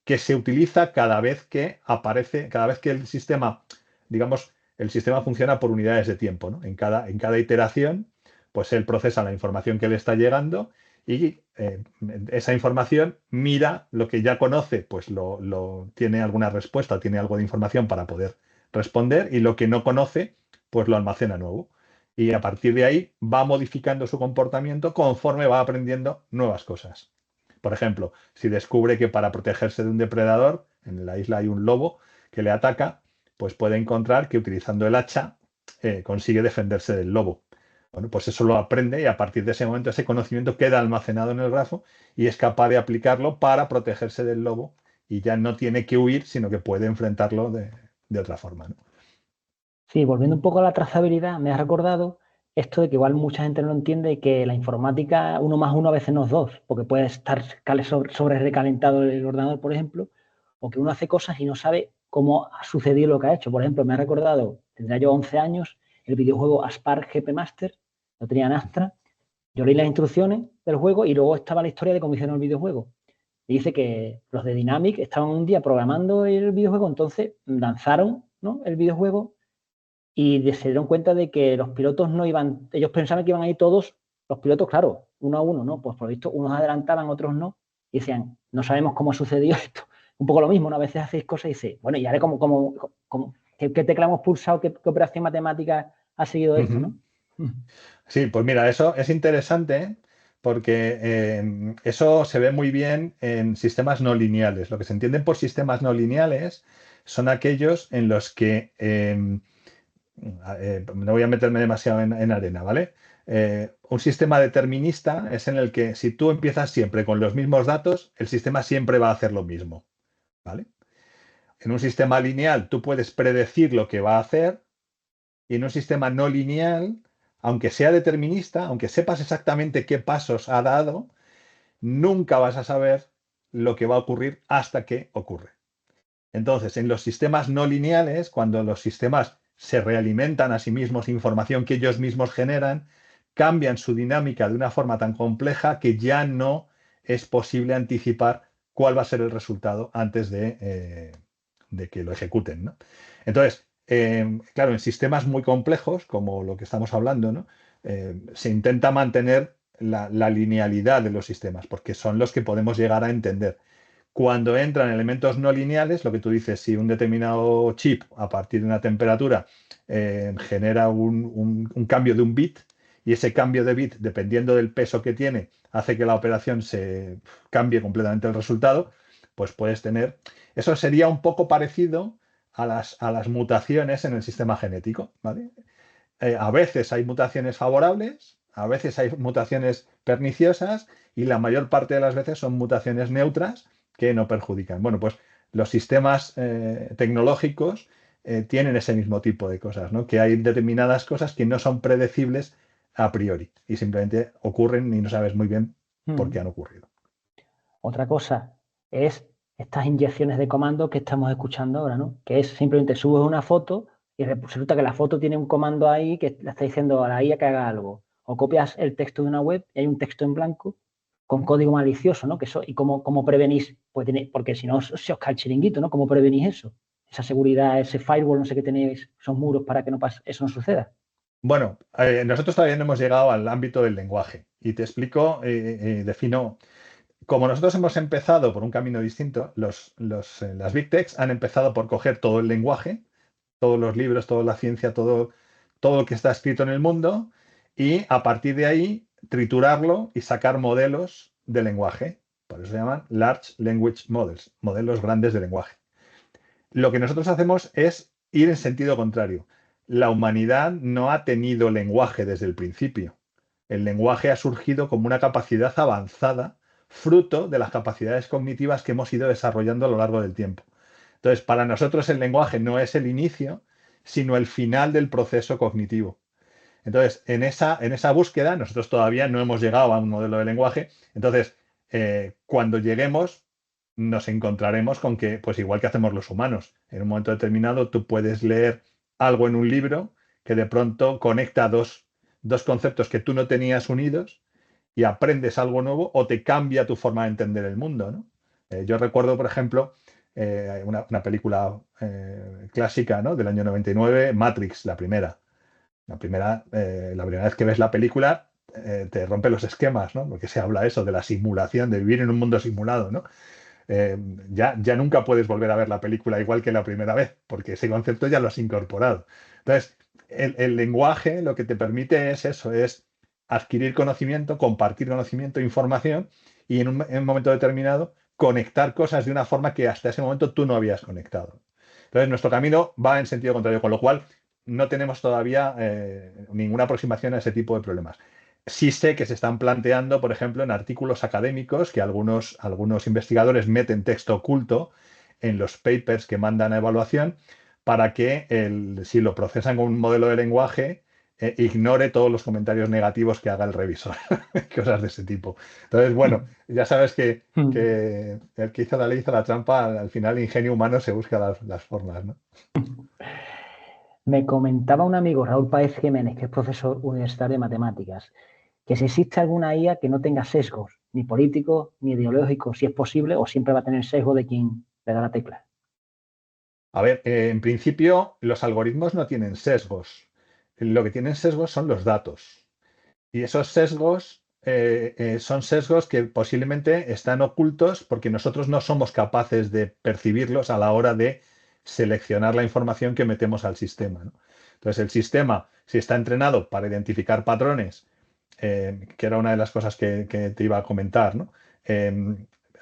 Speaker 2: que se utiliza cada vez que aparece, cada vez que el sistema, digamos, el sistema funciona por unidades de tiempo, ¿no? En cada iteración, pues él procesa la información que le está llegando y esa información mira lo que ya conoce, pues tiene alguna respuesta, tiene algo de información para poder responder y lo que no conoce, pues lo almacena nuevo. Y a partir de ahí va modificando su comportamiento conforme va aprendiendo nuevas cosas. Por ejemplo, si descubre que para protegerse de un depredador, en la isla hay un lobo que le ataca, pues puede encontrar que utilizando el hacha consigue defenderse del lobo. Bueno, pues eso lo aprende y a partir de ese momento ese conocimiento queda almacenado en el grafo y es capaz de aplicarlo para protegerse del lobo y ya no tiene que huir, sino que puede enfrentarlo de otra forma, ¿no?
Speaker 1: Sí, volviendo un poco a la trazabilidad, me ha recordado esto de que igual mucha gente no lo entiende y que la informática uno más uno a veces no es dos, porque puede estar sobre recalentado el ordenador, por ejemplo, o que uno hace cosas y no sabe cómo ha sucedido lo que ha hecho. Por ejemplo, me ha recordado, tendría yo 11 años, el videojuego Aspar GP Master, lo tenía en Astra, yo leí las instrucciones del juego y luego estaba la historia de cómo hicieron el videojuego. Y dice que los de Dynamic estaban un día programando el videojuego, entonces lanzaron, ¿no?, el videojuego y se dieron cuenta de que los pilotos no iban, ellos pensaban que iban a ir todos, los pilotos, claro, uno a uno, ¿no? Pues por lo visto, unos adelantaban, otros no, y decían, no sabemos cómo ha sucedido esto. Un poco lo mismo, ¿no? A veces hacéis cosas y dices, bueno, y ahora ¿qué tecla hemos pulsado, qué operación matemática ha seguido esto,
Speaker 2: Ujú.
Speaker 1: ¿no?
Speaker 2: Sí, pues mira, eso es interesante porque eso se ve muy bien en sistemas no lineales. Lo que se entienden por sistemas no lineales son aquellos en los que, no voy a meterme demasiado en arena, ¿vale? Un sistema determinista es en el que si tú empiezas siempre con los mismos datos, el sistema siempre va a hacer lo mismo, ¿vale? En un sistema lineal tú puedes predecir lo que va a hacer y en un sistema no lineal, aunque sea determinista, aunque sepas exactamente qué pasos ha dado, nunca vas a saber lo que va a ocurrir hasta que ocurre. Entonces, en los sistemas no lineales, cuando los sistemas se realimentan a sí mismos información que ellos mismos generan, cambian su dinámica de una forma tan compleja que ya no es posible anticipar cuál va a ser el resultado antes de que lo ejecuten, ¿no? Entonces, claro, en sistemas muy complejos, como lo que estamos hablando, ¿no? Se intenta mantener la linealidad de los sistemas, porque son los que podemos llegar a entender. Cuando entran elementos no lineales, lo que tú dices, si un determinado chip a partir de una temperatura genera un cambio de un bit y ese cambio de bit, dependiendo del peso que tiene, hace que la operación se cambie completamente el resultado, pues puedes tener... Eso sería un poco parecido a las mutaciones en el sistema genético, ¿vale? A veces hay mutaciones favorables, a veces hay mutaciones perniciosas y la mayor parte de las veces son mutaciones neutras que no perjudican. Bueno, pues los sistemas tecnológicos tienen ese mismo tipo de cosas, ¿no? Que hay determinadas cosas que no son predecibles a priori y simplemente ocurren y no sabes muy bien porque han ocurrido.
Speaker 1: Otra cosa es estas inyecciones de comando que estamos escuchando ahora, ¿no? Que es simplemente subes una foto y resulta que la foto tiene un comando ahí que le está diciendo a la IA que haga algo. O copias el texto de una web y hay un texto en blanco con código malicioso, ¿no? Que eso, ¿y cómo prevenís? Pues porque si no se os cae el chiringuito, ¿no? ¿Cómo prevenís eso? Esa seguridad, ese firewall, no sé qué tenéis, esos muros para que eso no suceda.
Speaker 2: Bueno, nosotros todavía no hemos llegado al ámbito del lenguaje y te explico, defino. Como nosotros hemos empezado por un camino distinto, las Big Techs han empezado por coger todo el lenguaje, todos los libros, toda la ciencia, todo lo que está escrito en el mundo, y a partir de ahí triturarlo y sacar modelos de lenguaje. Por eso se llaman Large Language Models, modelos grandes de lenguaje. Lo que nosotros hacemos es ir en sentido contrario. La humanidad no ha tenido lenguaje desde el principio. El lenguaje ha surgido como una capacidad avanzada, fruto de las capacidades cognitivas que hemos ido desarrollando a lo largo del tiempo. Entonces, para nosotros el lenguaje no es el inicio, sino el final del proceso cognitivo. Entonces, en esa búsqueda, nosotros todavía no hemos llegado a un modelo de lenguaje. Entonces, cuando lleguemos, nos encontraremos con que, pues igual que hacemos los humanos, en un momento determinado tú puedes leer algo en un libro que de pronto conecta dos conceptos que tú no tenías unidos y aprendes algo nuevo o te cambia tu forma de entender el mundo, ¿no? Yo recuerdo, por ejemplo, una película clásica, ¿no? Del año 99, Matrix, la primera. La primera vez que ves la película, te rompe los esquemas, ¿no? Porque se habla eso de la simulación, de vivir en un mundo simulado, ¿no? Eh, ya nunca puedes volver a ver la película igual que la primera vez, porque ese concepto ya lo has incorporado. Entonces, el lenguaje lo que te permite es eso, es adquirir conocimiento, compartir conocimiento, información, y en un momento determinado conectar cosas de una forma que hasta ese momento tú no habías conectado. Entonces, nuestro camino va en sentido contrario, con lo cual no tenemos todavía ninguna aproximación a ese tipo de problemas. Sí sé que se están planteando, por ejemplo, en artículos académicos, que algunos investigadores meten texto oculto en los papers que mandan a evaluación para que, si lo procesan con un modelo de lenguaje, ignore todos los comentarios negativos que haga el revisor. Cosas de ese tipo. Entonces, bueno, ya sabes que el que hizo la ley hizo la trampa, al final el ingenio humano se busca las formas, ¿no?
Speaker 1: Me comentaba un amigo, Raúl Páez Jiménez, que es profesor universitario de matemáticas, que si existe alguna IA que no tenga sesgos, ni políticos, ni ideológicos, si es posible, o siempre va a tener sesgo de quien le da la tecla.
Speaker 2: A ver, en principio los algoritmos no tienen sesgos. Lo que tienen sesgos son los datos. Y esos sesgos son sesgos que posiblemente están ocultos porque nosotros no somos capaces de percibirlos a la hora de seleccionar la información que metemos al sistema, ¿no? Entonces, el sistema, si está entrenado para identificar patrones, que era una de las cosas que te iba a comentar, ¿no?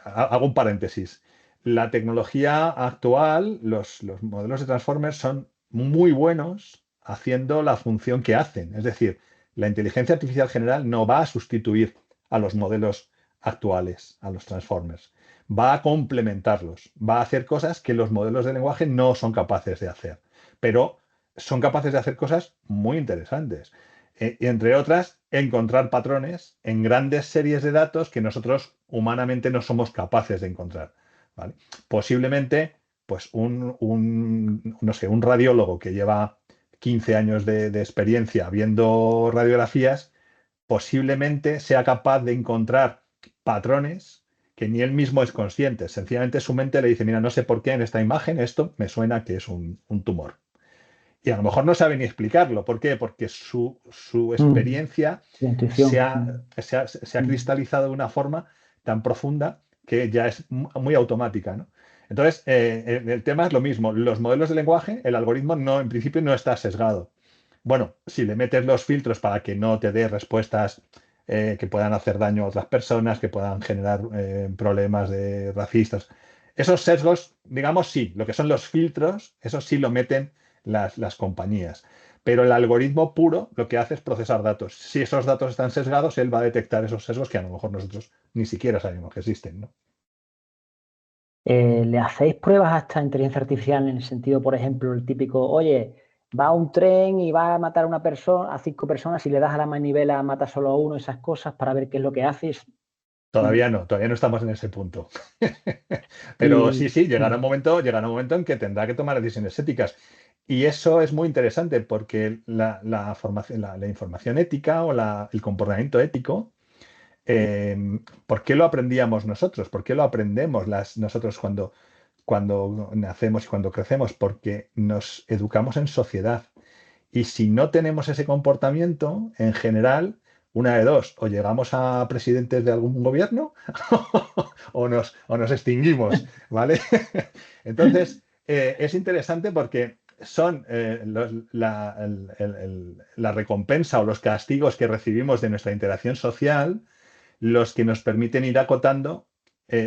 Speaker 2: Hago un paréntesis. La tecnología actual, los modelos de Transformers son muy buenos haciendo la función que hacen. Es decir, la inteligencia artificial general no va a sustituir a los modelos actuales, a los Transformers. Va a complementarlos, va a hacer cosas que los modelos de lenguaje no son capaces de hacer, pero son capaces de hacer cosas muy interesantes. Y entre otras, encontrar patrones en grandes series de datos que nosotros humanamente no somos capaces de encontrar. ¿Vale? Posiblemente, pues no sé, un radiólogo que lleva 15 años de experiencia viendo radiografías, posiblemente sea capaz de encontrar patrones que ni él mismo es consciente. Sencillamente su mente le dice, mira, no sé por qué en esta imagen esto me suena que es un tumor. Y a lo mejor no sabe ni explicarlo. ¿Por qué? Porque su experiencia
Speaker 1: La
Speaker 2: se
Speaker 1: intuición.
Speaker 2: ha, se ha cristalizado de una forma tan profunda que ya es muy automática, ¿no? Entonces, el tema es lo mismo. Los modelos de lenguaje, el algoritmo no, en principio no está sesgado. Bueno, si le metes los filtros para que no te dé respuestas que puedan hacer daño a otras personas, que puedan generar problemas de racistas, esos sesgos, digamos, sí, lo que son los filtros, eso sí lo meten las compañías. Pero el algoritmo puro lo que hace es procesar datos. Si esos datos están sesgados, él va a detectar esos sesgos que a lo mejor nosotros ni siquiera sabemos que existen, ¿no?
Speaker 1: ¿Le hacéis pruebas a esta inteligencia artificial en el sentido, por ejemplo, el típico, oye, va a un tren y va a matar a una persona, a 5 personas, y le das a la manivela, mata solo a uno, esas cosas para ver qué es lo que haces?
Speaker 2: todavía no estamos en ese punto. Pero sí,
Speaker 1: Y,
Speaker 2: sí, llegará un momento en que tendrá que tomar decisiones éticas. Y eso es muy interesante porque la información ética o el comportamiento ético, ¿por qué lo aprendíamos nosotros? ¿Por qué lo aprendemos nosotros cuando nacemos y cuando crecemos? Porque nos educamos en sociedad. Y si no tenemos ese comportamiento, en general, una de dos, o llegamos a presidentes de algún gobierno o nos extinguimos, ¿vale? Entonces, es interesante porque son la recompensa o los castigos que recibimos de nuestra interacción social los que nos permiten ir acotando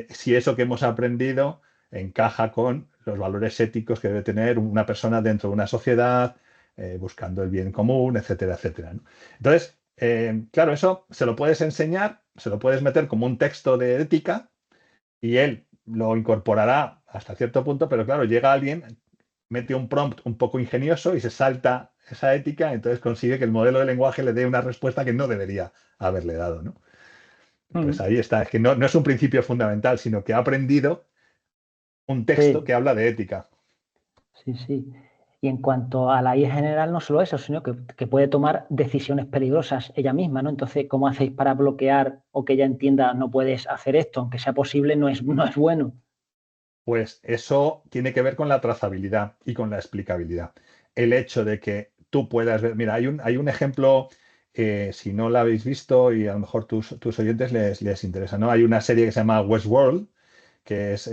Speaker 2: si eso que hemos aprendido encaja con los valores éticos que debe tener una persona dentro de una sociedad, buscando el bien común, etcétera, etcétera, ¿no? Entonces, claro, eso se lo puedes enseñar, se lo puedes meter como un texto de ética y él lo incorporará hasta cierto punto, pero claro, llega alguien, mete un prompt un poco ingenioso y se salta esa ética, entonces consigue que el modelo de lenguaje le dé una respuesta que no debería haberle dado, ¿no? Pues
Speaker 1: mm,
Speaker 2: ahí está, es que no es un principio fundamental, sino que ha aprendido un texto
Speaker 1: sí,
Speaker 2: que habla de ética.
Speaker 1: sí, sí. Y en cuanto a la IA general, no solo eso, sino que puede tomar decisiones peligrosas ella misma, ¿no? Entonces, ¿cómo hacéis para bloquear o que ella entienda no puedes hacer esto, aunque sea posible, no es bueno?
Speaker 2: Pues eso tiene que ver con la trazabilidad y con la explicabilidad. El hecho de que tú puedas ver, mira, hay un ejemplo, si no lo habéis visto y a lo mejor tus oyentes les interesa, ¿no? Hay una serie que se llama Westworld, que es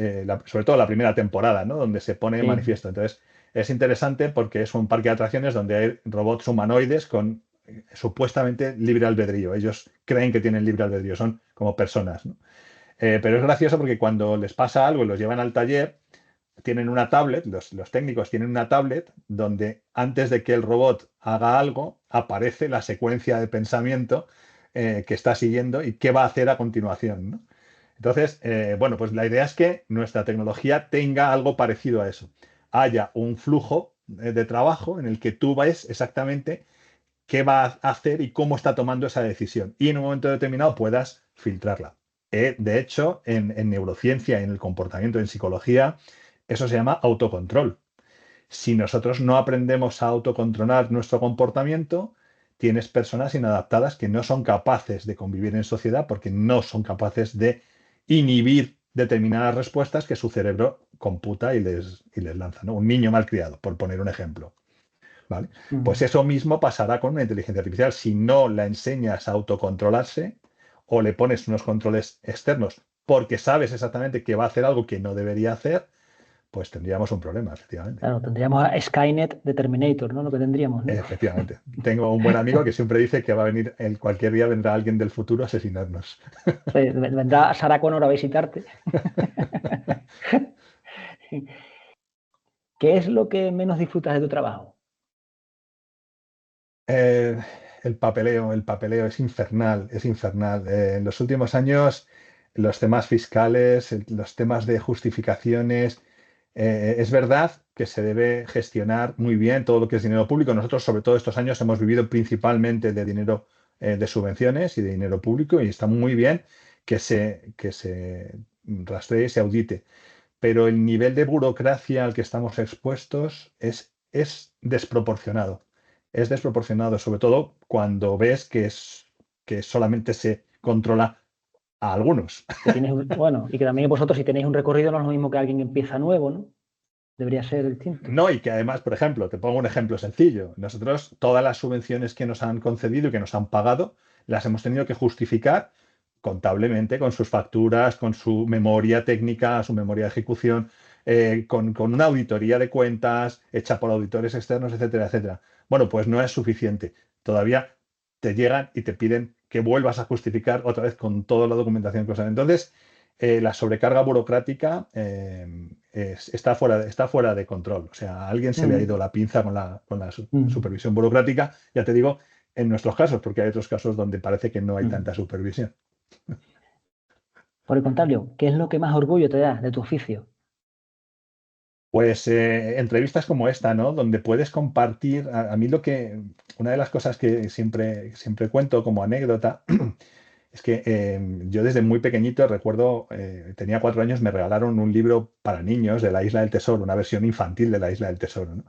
Speaker 2: sobre todo la primera temporada, ¿no? Donde se pone en
Speaker 1: Sí.
Speaker 2: manifiesto. Entonces, es interesante porque es un parque de atracciones donde hay robots humanoides con supuestamente libre albedrío. Ellos creen que tienen libre albedrío, son como personas, ¿no? Pero es gracioso porque cuando les pasa algo y los llevan al taller, tienen una tablet, los técnicos tienen una tablet donde antes de que el robot haga algo, aparece la secuencia de pensamiento que está siguiendo y qué va a hacer a continuación, ¿no? Entonces, bueno, pues la idea es que nuestra tecnología tenga algo parecido a eso. Haya un flujo de trabajo en el que tú ves exactamente qué va a hacer y cómo está tomando esa decisión. Y en un momento determinado puedas filtrarla. De hecho, en neurociencia, en el comportamiento, en psicología, eso se llama autocontrol. Si nosotros no aprendemos a autocontrolar nuestro comportamiento, tienes personas inadaptadas que no son capaces de convivir en sociedad porque no son capaces de inhibir determinadas respuestas que su cerebro computa y les lanza, ¿no? Un niño malcriado, por poner un ejemplo. ¿Vale? Pues
Speaker 1: Mm.
Speaker 2: eso mismo pasará con una inteligencia artificial. Si no la enseñas a autocontrolarse o le pones unos controles externos porque sabes exactamente que va a hacer algo que no debería hacer, pues tendríamos un problema, efectivamente.
Speaker 1: Claro, tendríamos a Skynet de Terminator, ¿no? Lo que tendríamos, ¿no?
Speaker 2: Efectivamente. Tengo un buen amigo que siempre dice que va a venir, cualquier día vendrá alguien del futuro a asesinarnos.
Speaker 1: Sí, vendrá Sarah Connor a visitarte. ¿Qué es lo que menos disfrutas de tu trabajo?
Speaker 2: Eh, el papeleo es infernal, es infernal. En los últimos años, los temas fiscales, los temas de justificaciones, es verdad que se debe gestionar muy bien todo lo que es dinero público. Nosotros, sobre todo estos años, hemos vivido principalmente de dinero de subvenciones y de dinero público y está muy bien que se rastree y se audite. Pero el nivel de burocracia al que estamos expuestos es desproporcionado. Es desproporcionado, sobre todo cuando ves que solamente se controla a algunos.
Speaker 1: Que tienes, bueno, y que también vosotros si tenéis un recorrido no es lo mismo que alguien que empieza nuevo, ¿no? Debería ser distinto.
Speaker 2: No, y que además, por ejemplo, te pongo un ejemplo sencillo. Nosotros, todas las subvenciones que nos han concedido y que nos han pagado, las hemos tenido que justificar contablemente, con sus facturas, con su memoria técnica, su memoria de ejecución, con una auditoría de cuentas hecha por auditores externos, etcétera, etcétera. Bueno, pues no es suficiente. Todavía te llegan y te piden que vuelvas a justificar otra vez con toda la documentación que os dan. Entonces, la sobrecarga burocrática está fuera de control. O sea, a alguien se le ha ido
Speaker 1: Mm,
Speaker 2: la pinza con la
Speaker 1: mm,
Speaker 2: supervisión burocrática, ya te digo, en nuestros casos, porque hay otros casos donde parece que no hay
Speaker 1: mm.
Speaker 2: tanta supervisión.
Speaker 1: Por el contrario, ¿qué es lo que más orgullo te da de tu oficio?
Speaker 2: Pues entrevistas como esta, ¿no? Donde puedes compartir, a mí una de las cosas que siempre cuento como anécdota Es que yo desde muy pequeñito recuerdo, tenía 4 años, me regalaron un libro para niños de la Isla del Tesoro, una versión infantil de la Isla del Tesoro, ¿no?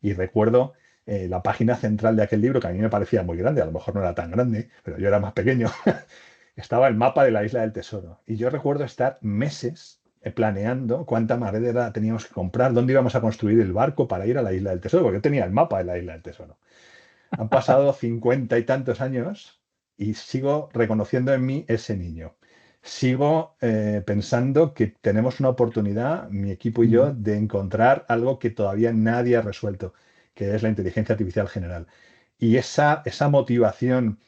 Speaker 2: Y recuerdo la página central de aquel libro, que a mí me parecía muy grande, a lo mejor no era tan grande, pero yo era más pequeño, estaba el mapa de la Isla del Tesoro. Y yo recuerdo estar meses planeando cuánta madera teníamos que comprar, dónde íbamos a construir el barco para ir a la Isla del Tesoro, porque yo tenía el mapa de la Isla del Tesoro. Han pasado 50 y tantos años y sigo reconociendo en mí ese niño. Sigo pensando que tenemos una oportunidad, mi equipo y yo,
Speaker 1: Ujú.
Speaker 2: de encontrar algo que todavía nadie ha resuelto, que es la inteligencia artificial general. Y esa motivación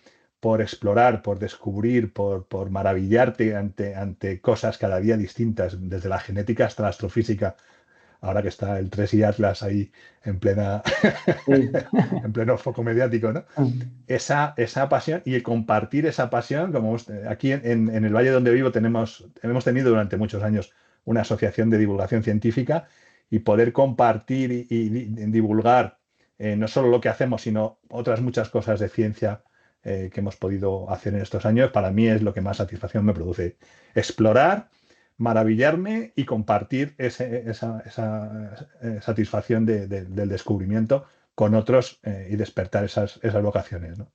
Speaker 2: por explorar, por descubrir, por maravillarte ante cosas cada día distintas, desde la genética hasta la astrofísica, ahora que está el 3 y Atlas ahí en plena,
Speaker 1: Sí.
Speaker 2: en pleno foco mediático, ¿no? Esa pasión y el compartir esa pasión, como aquí en el valle donde vivo hemos tenido durante muchos años una asociación de divulgación científica, y poder compartir y divulgar no solo lo que hacemos, sino otras muchas cosas de ciencia que hemos podido hacer en estos años, para mí es lo que más satisfacción me produce. Explorar, maravillarme y compartir esa satisfacción del descubrimiento con otros y despertar esas vocaciones, ¿no?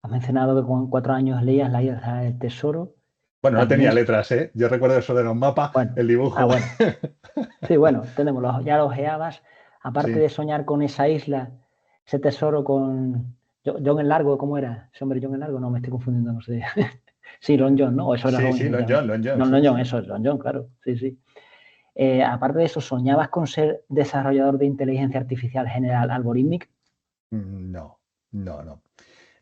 Speaker 1: Has mencionado que con 4 años leías La Isla del Tesoro.
Speaker 2: Bueno, no
Speaker 1: También,
Speaker 2: tenía letras, ¿eh? Yo recuerdo eso de un mapa,
Speaker 1: bueno,
Speaker 2: el dibujo.
Speaker 1: bueno. Sí, bueno, tenemos, ya lo ojeabas. Aparte
Speaker 2: Sí,
Speaker 1: de soñar con esa isla, ese tesoro con John el Largo, ¿cómo era? Ese hombre John el Largo, no, me estoy confundiendo, no sé. Sí, Ron John, ¿no? O eso era
Speaker 2: sí,
Speaker 1: Robin
Speaker 2: sí,
Speaker 1: Hood
Speaker 2: Lon
Speaker 1: también.
Speaker 2: John, Lon John,
Speaker 1: No,
Speaker 2: sí,
Speaker 1: Ron John,
Speaker 2: sí.
Speaker 1: eso es Ron John, claro. Sí, sí. Aparte de eso, ¿soñabas con ser desarrollador de inteligencia artificial general algorítmica?
Speaker 2: No, no, no.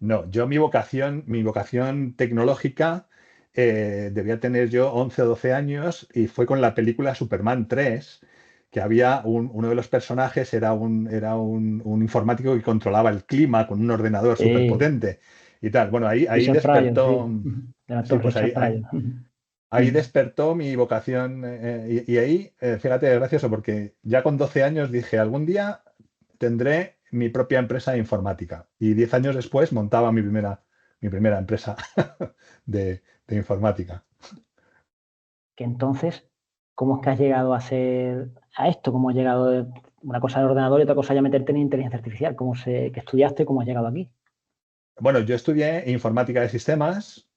Speaker 2: No, yo mi vocación tecnológica debía tener yo 11 o 12 años, y fue con la película Superman 3, que había uno de los personajes era un informático que controlaba el clima con un ordenador súper
Speaker 1: Sí,
Speaker 2: potente y tal. Bueno, ahí
Speaker 1: Richard Pryor, sí.
Speaker 2: despertó,
Speaker 1: El
Speaker 2: sí,
Speaker 1: actor
Speaker 2: pues
Speaker 1: Richard Pryor.
Speaker 2: ahí despertó mi vocación y ahí, fíjate, es gracioso porque ya con 12 años dije, algún día tendré mi propia empresa de informática. Y 10 años después montaba mi primera empresa de informática.
Speaker 1: Que entonces, ¿cómo es que has llegado a hacer a esto? ¿Cómo has llegado de una cosa del ordenador y otra cosa ya meterte en inteligencia artificial? ¿Qué estudiaste y cómo has llegado aquí?
Speaker 2: Bueno, yo estudié informática de sistemas.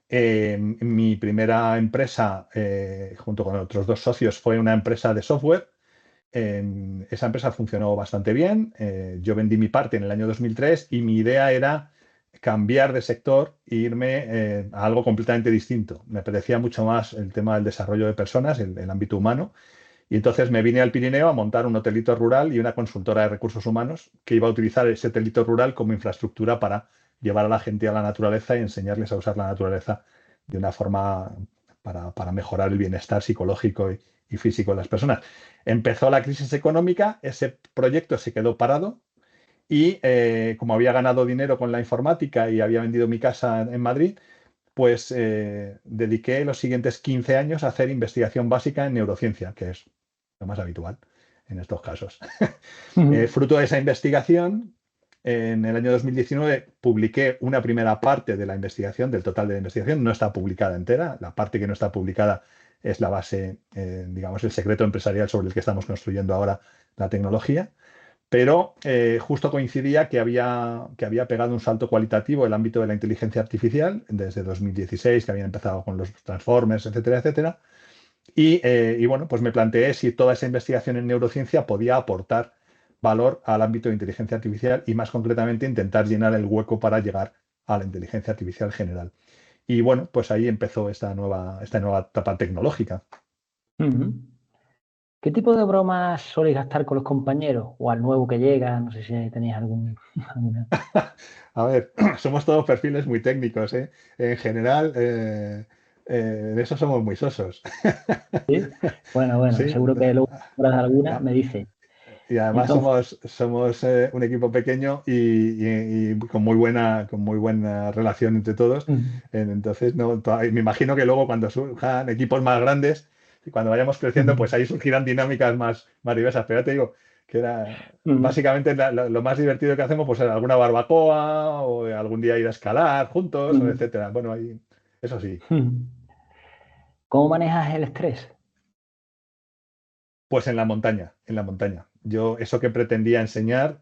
Speaker 2: Mi primera empresa, junto con otros dos socios, fue una empresa de software. Esa empresa funcionó bastante bien. Yo vendí mi parte en el año 2003 y mi idea era cambiar de sector e irme a algo completamente distinto. Me apetecía mucho más el tema del desarrollo de personas, el ámbito humano. Y entonces me vine al Pirineo a montar un hotelito rural y una consultora de recursos humanos que iba a utilizar ese hotelito rural como infraestructura para llevar a la gente a la naturaleza y enseñarles a usar la naturaleza de una forma para mejorar el bienestar psicológico y físico de las personas. Empezó la crisis económica, ese proyecto se quedó parado y como había ganado dinero con la informática y había vendido mi casa en Madrid, pues dediqué los siguientes 15 años a hacer investigación básica en neurociencia, que es lo más habitual en estos casos. Fruto de esa investigación, en el año 2019 publiqué una primera parte de la investigación, del total de la investigación. No está publicada entera. La parte que no está publicada es la base, digamos, el secreto empresarial sobre el que estamos construyendo ahora la tecnología. Pero justo coincidía que había pegado un salto cualitativo el ámbito de la inteligencia artificial desde 2016, que habían empezado con los transformers, etcétera, etcétera. Y bueno, pues me planteé si toda esa investigación en neurociencia podía aportar valor al ámbito de inteligencia artificial y, más concretamente, intentar llenar el hueco para llegar a la inteligencia artificial general. Y bueno, pues ahí empezó esta nueva etapa tecnológica.
Speaker 1: ¿Qué tipo de bromas soléis gastar con los compañeros? O al nuevo que llega, no sé si tenéis alguna.
Speaker 2: A ver, somos todos perfiles muy técnicos, ¿eh? En general, en eso somos muy sosos.
Speaker 1: ¿Sí? Bueno,
Speaker 2: Sí,
Speaker 1: seguro que luego de alguna
Speaker 2: ah,
Speaker 1: me dice.
Speaker 2: y además
Speaker 1: Entonces,
Speaker 2: somos un equipo pequeño y con muy buena relación entre todos. Entonces, no, me imagino que luego cuando surjan equipos más grandes y cuando vayamos creciendo, pues ahí surgirán dinámicas más diversas. Pero ya te digo que era
Speaker 1: Mm,
Speaker 2: básicamente lo más divertido que hacemos, pues era alguna barbacoa o algún día ir a escalar juntos, o
Speaker 1: mm,
Speaker 2: etcétera. Bueno, ahí, eso sí.
Speaker 1: mm. ¿Cómo manejas el estrés?
Speaker 2: Pues en la montaña, en la montaña. Yo, eso que pretendía enseñar,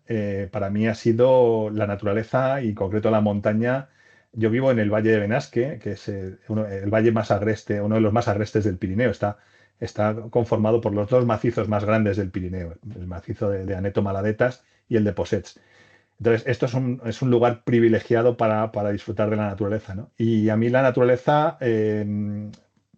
Speaker 2: para mí ha sido la naturaleza y en concreto la montaña. Yo vivo en el Valle de Benasque, que es el valle más agreste, uno de los más agrestes del Pirineo. Está conformado por los dos macizos más grandes del Pirineo, el macizo de Aneto Maladetas y el de Possets. Entonces, esto es un lugar privilegiado para disfrutar de la naturaleza, ¿no? Y a mí la naturaleza,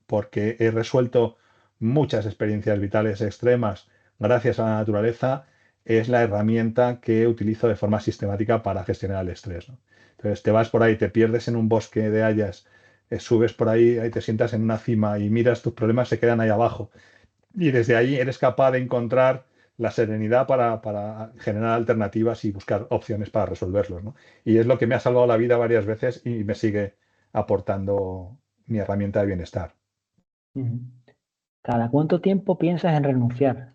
Speaker 2: porque he resuelto muchas experiencias vitales extremas gracias a la naturaleza, es la herramienta que utilizo de forma sistemática para gestionar el estrés, ¿no? Entonces, te vas por ahí, te pierdes en un bosque de hayas, subes por ahí, ahí te sientas en una cima y miras tus problemas, se quedan ahí abajo. Y desde ahí eres capaz de encontrar la serenidad para generar alternativas y buscar opciones para resolverlos, ¿no? Y es lo que me ha salvado la vida varias veces y me sigue aportando mi herramienta de bienestar.
Speaker 1: Ujú. ¿Cada cuánto tiempo piensas en renunciar?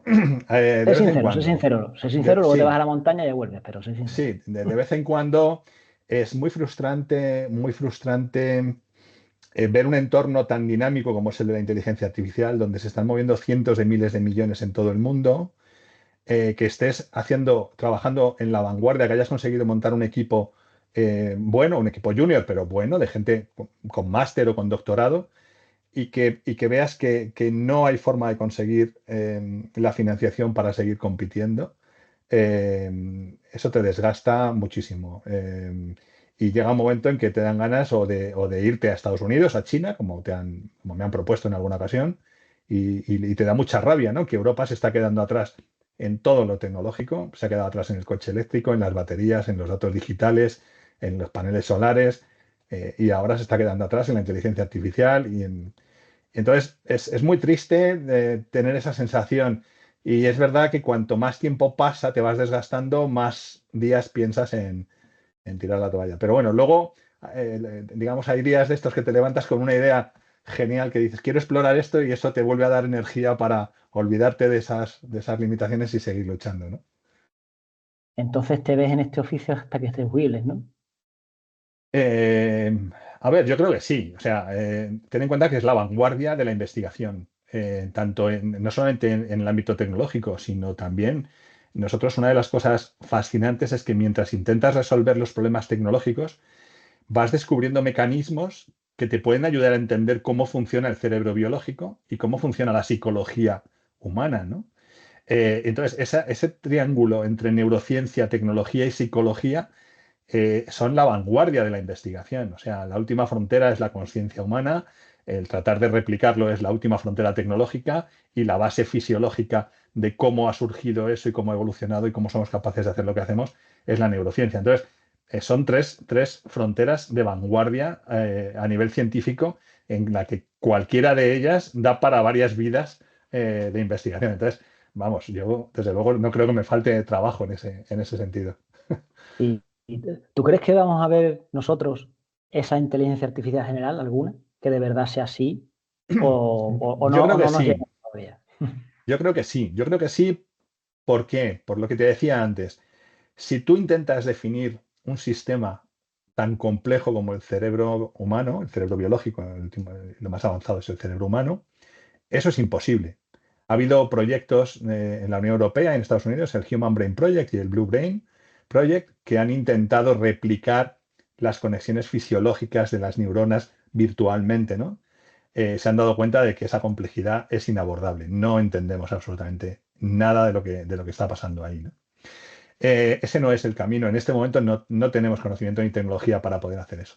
Speaker 2: De vez en
Speaker 1: Sé
Speaker 2: cuando.
Speaker 1: sincero, sé sincero, luego te vas
Speaker 2: Sí,
Speaker 1: a la montaña y vuelves, pero sé sincero.
Speaker 2: sí, de vez en cuando es muy frustrante ver un entorno tan dinámico como es el de la inteligencia artificial, donde se están moviendo cientos de miles de millones en todo el mundo, que estés trabajando en la vanguardia, que hayas conseguido montar un equipo bueno, un equipo junior, pero bueno, de gente con máster o con doctorado, y que veas que no hay forma de conseguir la financiación para seguir compitiendo. Eso te desgasta muchísimo. Y llega un momento en que te dan ganas o de irte a Estados Unidos, a China, como me han propuesto en alguna ocasión, y te da mucha rabia, ¿no? Que Europa se está quedando atrás en todo lo tecnológico, se ha quedado atrás en el coche eléctrico, en las baterías, en los datos digitales, en los paneles solares, y ahora se está quedando atrás en la inteligencia artificial entonces, es muy triste tener esa sensación. Y es verdad que cuanto más tiempo pasa, te vas desgastando, más días piensas en tirar la toalla. Pero bueno, luego, digamos, hay días de estos que te levantas con una idea genial que dices, quiero explorar esto y eso te vuelve a dar energía para olvidarte de esas limitaciones y seguir luchando, ¿no?
Speaker 1: Entonces te ves en este oficio hasta que te jubiles, ¿no?
Speaker 2: Eh, a ver, yo creo que sí. O sea, ten en cuenta que es la vanguardia de la investigación, tanto no solamente en el ámbito tecnológico, sino también nosotros una de las cosas fascinantes es que mientras intentas resolver los problemas tecnológicos, vas descubriendo mecanismos que te pueden ayudar a entender cómo funciona el cerebro biológico y cómo funciona la psicología humana, ¿no? Entonces, ese triángulo entre neurociencia, tecnología y psicología son la vanguardia de la investigación. O sea, la última frontera es la conciencia humana, el tratar de replicarlo es la última frontera tecnológica y la base fisiológica de cómo ha surgido eso y cómo ha evolucionado y cómo somos capaces de hacer lo que hacemos es la neurociencia. Entonces, son tres fronteras de vanguardia a nivel científico en la que cualquiera de ellas da para varias vidas de investigación. Entonces, vamos, yo desde luego no creo que me falte trabajo en ese sentido.
Speaker 1: ¿Tú crees que vamos a ver nosotros esa inteligencia artificial general, alguna, que de verdad sea así?
Speaker 2: Yo creo
Speaker 1: O
Speaker 2: que
Speaker 1: no nos llega
Speaker 2: sí.
Speaker 1: todavía?
Speaker 2: Yo creo que sí, yo creo que sí. ¿Por qué? Por lo que te decía antes. Si tú intentas definir un sistema tan complejo como el cerebro humano, el cerebro biológico, lo más avanzado es el cerebro humano, eso es imposible. Ha habido proyectos en la Unión Europea, en Estados Unidos, el Human Brain Project y el Blue Brain Project, que han intentado replicar las conexiones fisiológicas de las neuronas virtualmente, ¿no? Se han dado cuenta de que esa complejidad es inabordable. No entendemos absolutamente nada de lo que está pasando ahí, ¿no? Ese no es el camino. En este momento no tenemos conocimiento ni tecnología para poder hacer eso.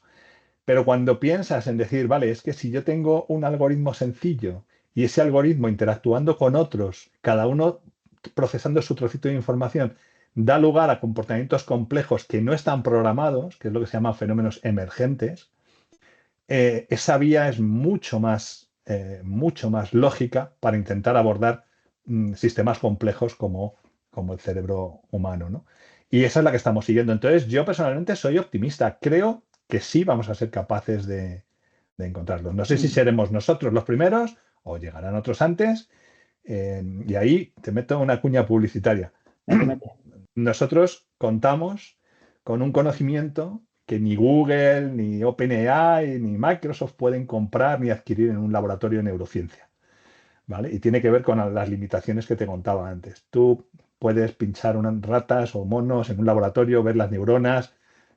Speaker 2: Pero cuando piensas en decir, vale, es que si yo tengo un algoritmo sencillo y ese algoritmo interactuando con otros, cada uno procesando su trocito de información, da lugar a comportamientos complejos que no están programados, que es lo que se llama fenómenos emergentes, esa vía es mucho más lógica para intentar abordar sistemas complejos como el cerebro humano, ¿no? Y esa es la que estamos siguiendo. Entonces, yo personalmente soy optimista. Creo que sí vamos a ser capaces de encontrarlo. No sé si
Speaker 1: Mm.
Speaker 2: seremos nosotros los primeros o llegarán otros antes, y ahí te meto una cuña publicitaria.
Speaker 1: Mete.
Speaker 2: Nosotros contamos con un conocimiento que ni Google, ni OpenAI, ni Microsoft pueden comprar ni adquirir en un laboratorio de neurociencia, ¿vale? Y tiene que ver con las limitaciones que te contaba antes. Tú puedes pinchar unas ratas o monos en un laboratorio, ver las neuronas,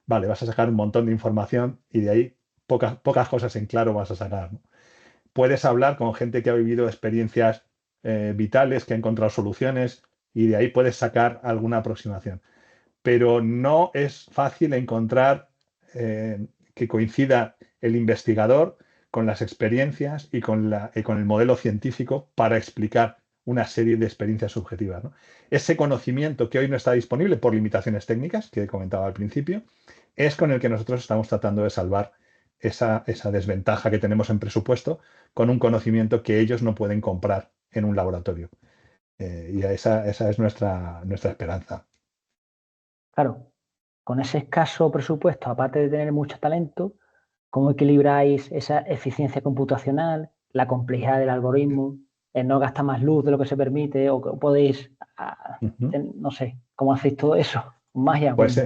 Speaker 2: vale, vas a sacar un montón de información y de ahí pocas cosas en claro vas a sacar, ¿no? Puedes hablar con gente que ha vivido experiencias vitales, que ha encontrado soluciones y de ahí puedes sacar alguna aproximación. Pero no es fácil encontrar que coincida el investigador con las experiencias y con el modelo científico para explicar una serie de experiencias subjetivas, ¿no? Ese conocimiento que hoy no está disponible por limitaciones técnicas, que comentaba al principio, es con el que nosotros estamos tratando de salvar esa desventaja que tenemos en presupuesto con un conocimiento que ellos no pueden comprar en un laboratorio. Y esa es nuestra esperanza.
Speaker 1: Claro, con ese escaso presupuesto, aparte de tener mucho talento, ¿cómo equilibráis esa eficiencia computacional, la complejidad del algoritmo, el no gastar más luz de lo que se permite, o que podéis, no sé, cómo hacéis todo eso? Magia.
Speaker 2: Pues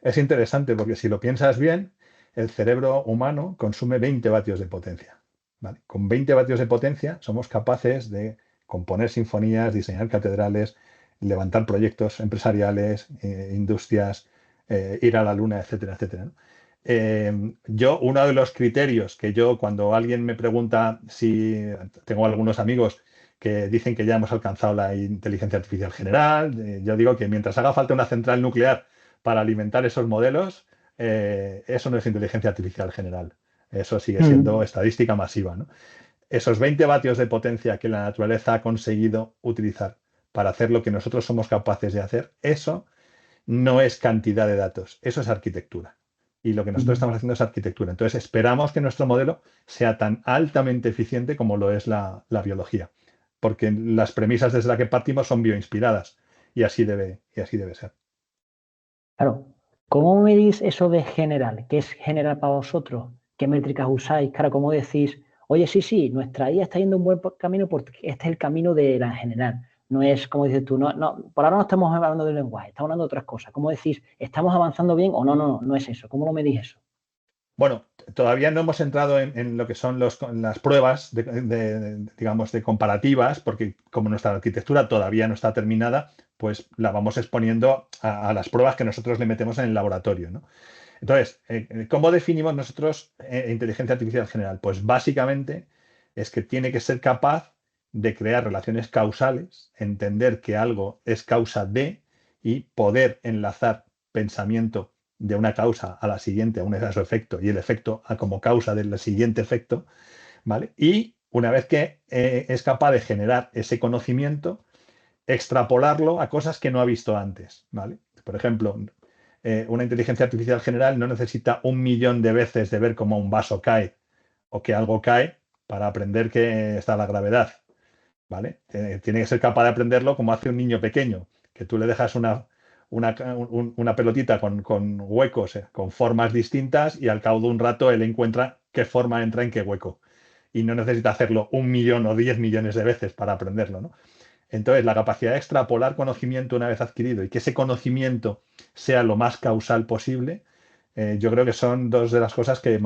Speaker 2: es interesante porque si lo piensas bien, el cerebro humano consume 20 vatios de potencia, ¿vale? Con 20 vatios de potencia somos capaces de componer sinfonías, diseñar catedrales, levantar proyectos empresariales, industrias, ir a la luna, etcétera, etcétera, ¿no? Uno de los criterios que yo, cuando alguien me pregunta si tengo algunos amigos que dicen que ya hemos alcanzado la inteligencia artificial general, yo digo que mientras haga falta una central nuclear para alimentar esos modelos, eso no es inteligencia artificial general. Eso sigue siendo estadística masiva, ¿no? Esos 20 vatios de potencia que la naturaleza ha conseguido utilizar para hacer lo que nosotros somos capaces de hacer, eso no es cantidad de datos, eso es arquitectura. Y lo que nosotros estamos haciendo es arquitectura. Entonces, esperamos que nuestro modelo sea tan altamente eficiente como lo es la biología, porque las premisas desde las que partimos son bioinspiradas y así debe ser.
Speaker 1: Claro, ¿cómo medís eso de general? ¿Qué es general para vosotros? ¿Qué métricas usáis? Claro, ¿cómo decís, oye, sí, nuestra IA está yendo un buen camino porque este es el camino de la general? No es como dices tú, no, por ahora no estamos hablando del lenguaje, estamos hablando de otras cosas. ¿Cómo decís, estamos avanzando bien o no es eso? ¿Cómo lo medís eso?
Speaker 2: Bueno, todavía no hemos entrado en lo que son las pruebas digamos, de comparativas, porque como nuestra arquitectura todavía no está terminada, pues la vamos exponiendo a las pruebas que nosotros le metemos en el laboratorio, ¿no? Entonces, ¿cómo definimos nosotros inteligencia artificial general? Pues básicamente es que tiene que ser capaz de crear relaciones causales, entender que algo es causa de y poder enlazar pensamiento de una causa a la siguiente, a su efecto, y el efecto a como causa del siguiente efecto, ¿vale? Y una vez que es capaz de generar ese conocimiento, extrapolarlo a cosas que no ha visto antes, ¿vale? Por ejemplo, una inteligencia artificial general no necesita 1 millón de veces de ver cómo un vaso cae o que algo cae para aprender que está la gravedad, ¿vale? Tiene que ser capaz de aprenderlo como hace un niño pequeño, que tú le dejas una pelotita con huecos, con formas distintas y al cabo de un rato él encuentra qué forma entra en qué hueco. Y no necesita hacerlo 1 millón o 10 millones de veces para aprenderlo, ¿no? Entonces, la capacidad de extrapolar conocimiento una vez adquirido y que ese conocimiento sea lo más causal posible, yo creo que son dos de las cosas que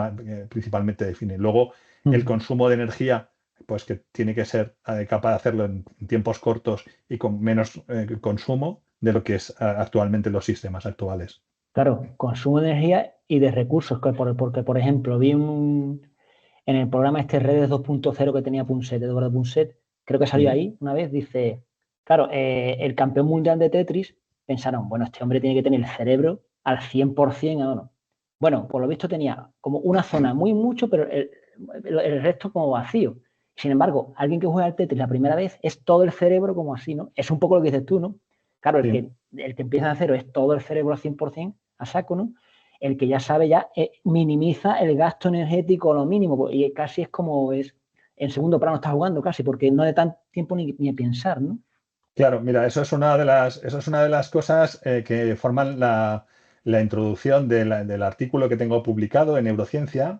Speaker 2: principalmente definen. Luego, el consumo de energía, pues que tiene que ser capaz de hacerlo en tiempos cortos y con menos consumo de lo que es actualmente los sistemas actuales.
Speaker 1: Claro, consumo de energía y de recursos, porque por ejemplo, en el programa este Redes 2.0 que tenía Punset, Eduardo Punset, creo que salió ahí una vez, dice, claro, el campeón mundial de Tetris, pensaron, bueno, este hombre tiene que tener el cerebro al 100%, ¿o no? Bueno, por lo visto tenía como una zona muy mucho, pero el resto como vacío. Sin embargo, alguien que juega al Tetris la primera vez es todo el cerebro como así, ¿no? Es un poco lo que dices tú, ¿no? Claro,
Speaker 2: Sí.
Speaker 1: el que empieza de cero es todo el cerebro al 100%, a saco, ¿no? El que ya sabe ya minimiza el gasto energético a lo mínimo y casi es como es en segundo plano está jugando casi porque no de tan tiempo ni a pensar, ¿no?
Speaker 2: Claro, mira, eso es una de las cosas que forman la introducción del artículo que tengo publicado en Neurociencia,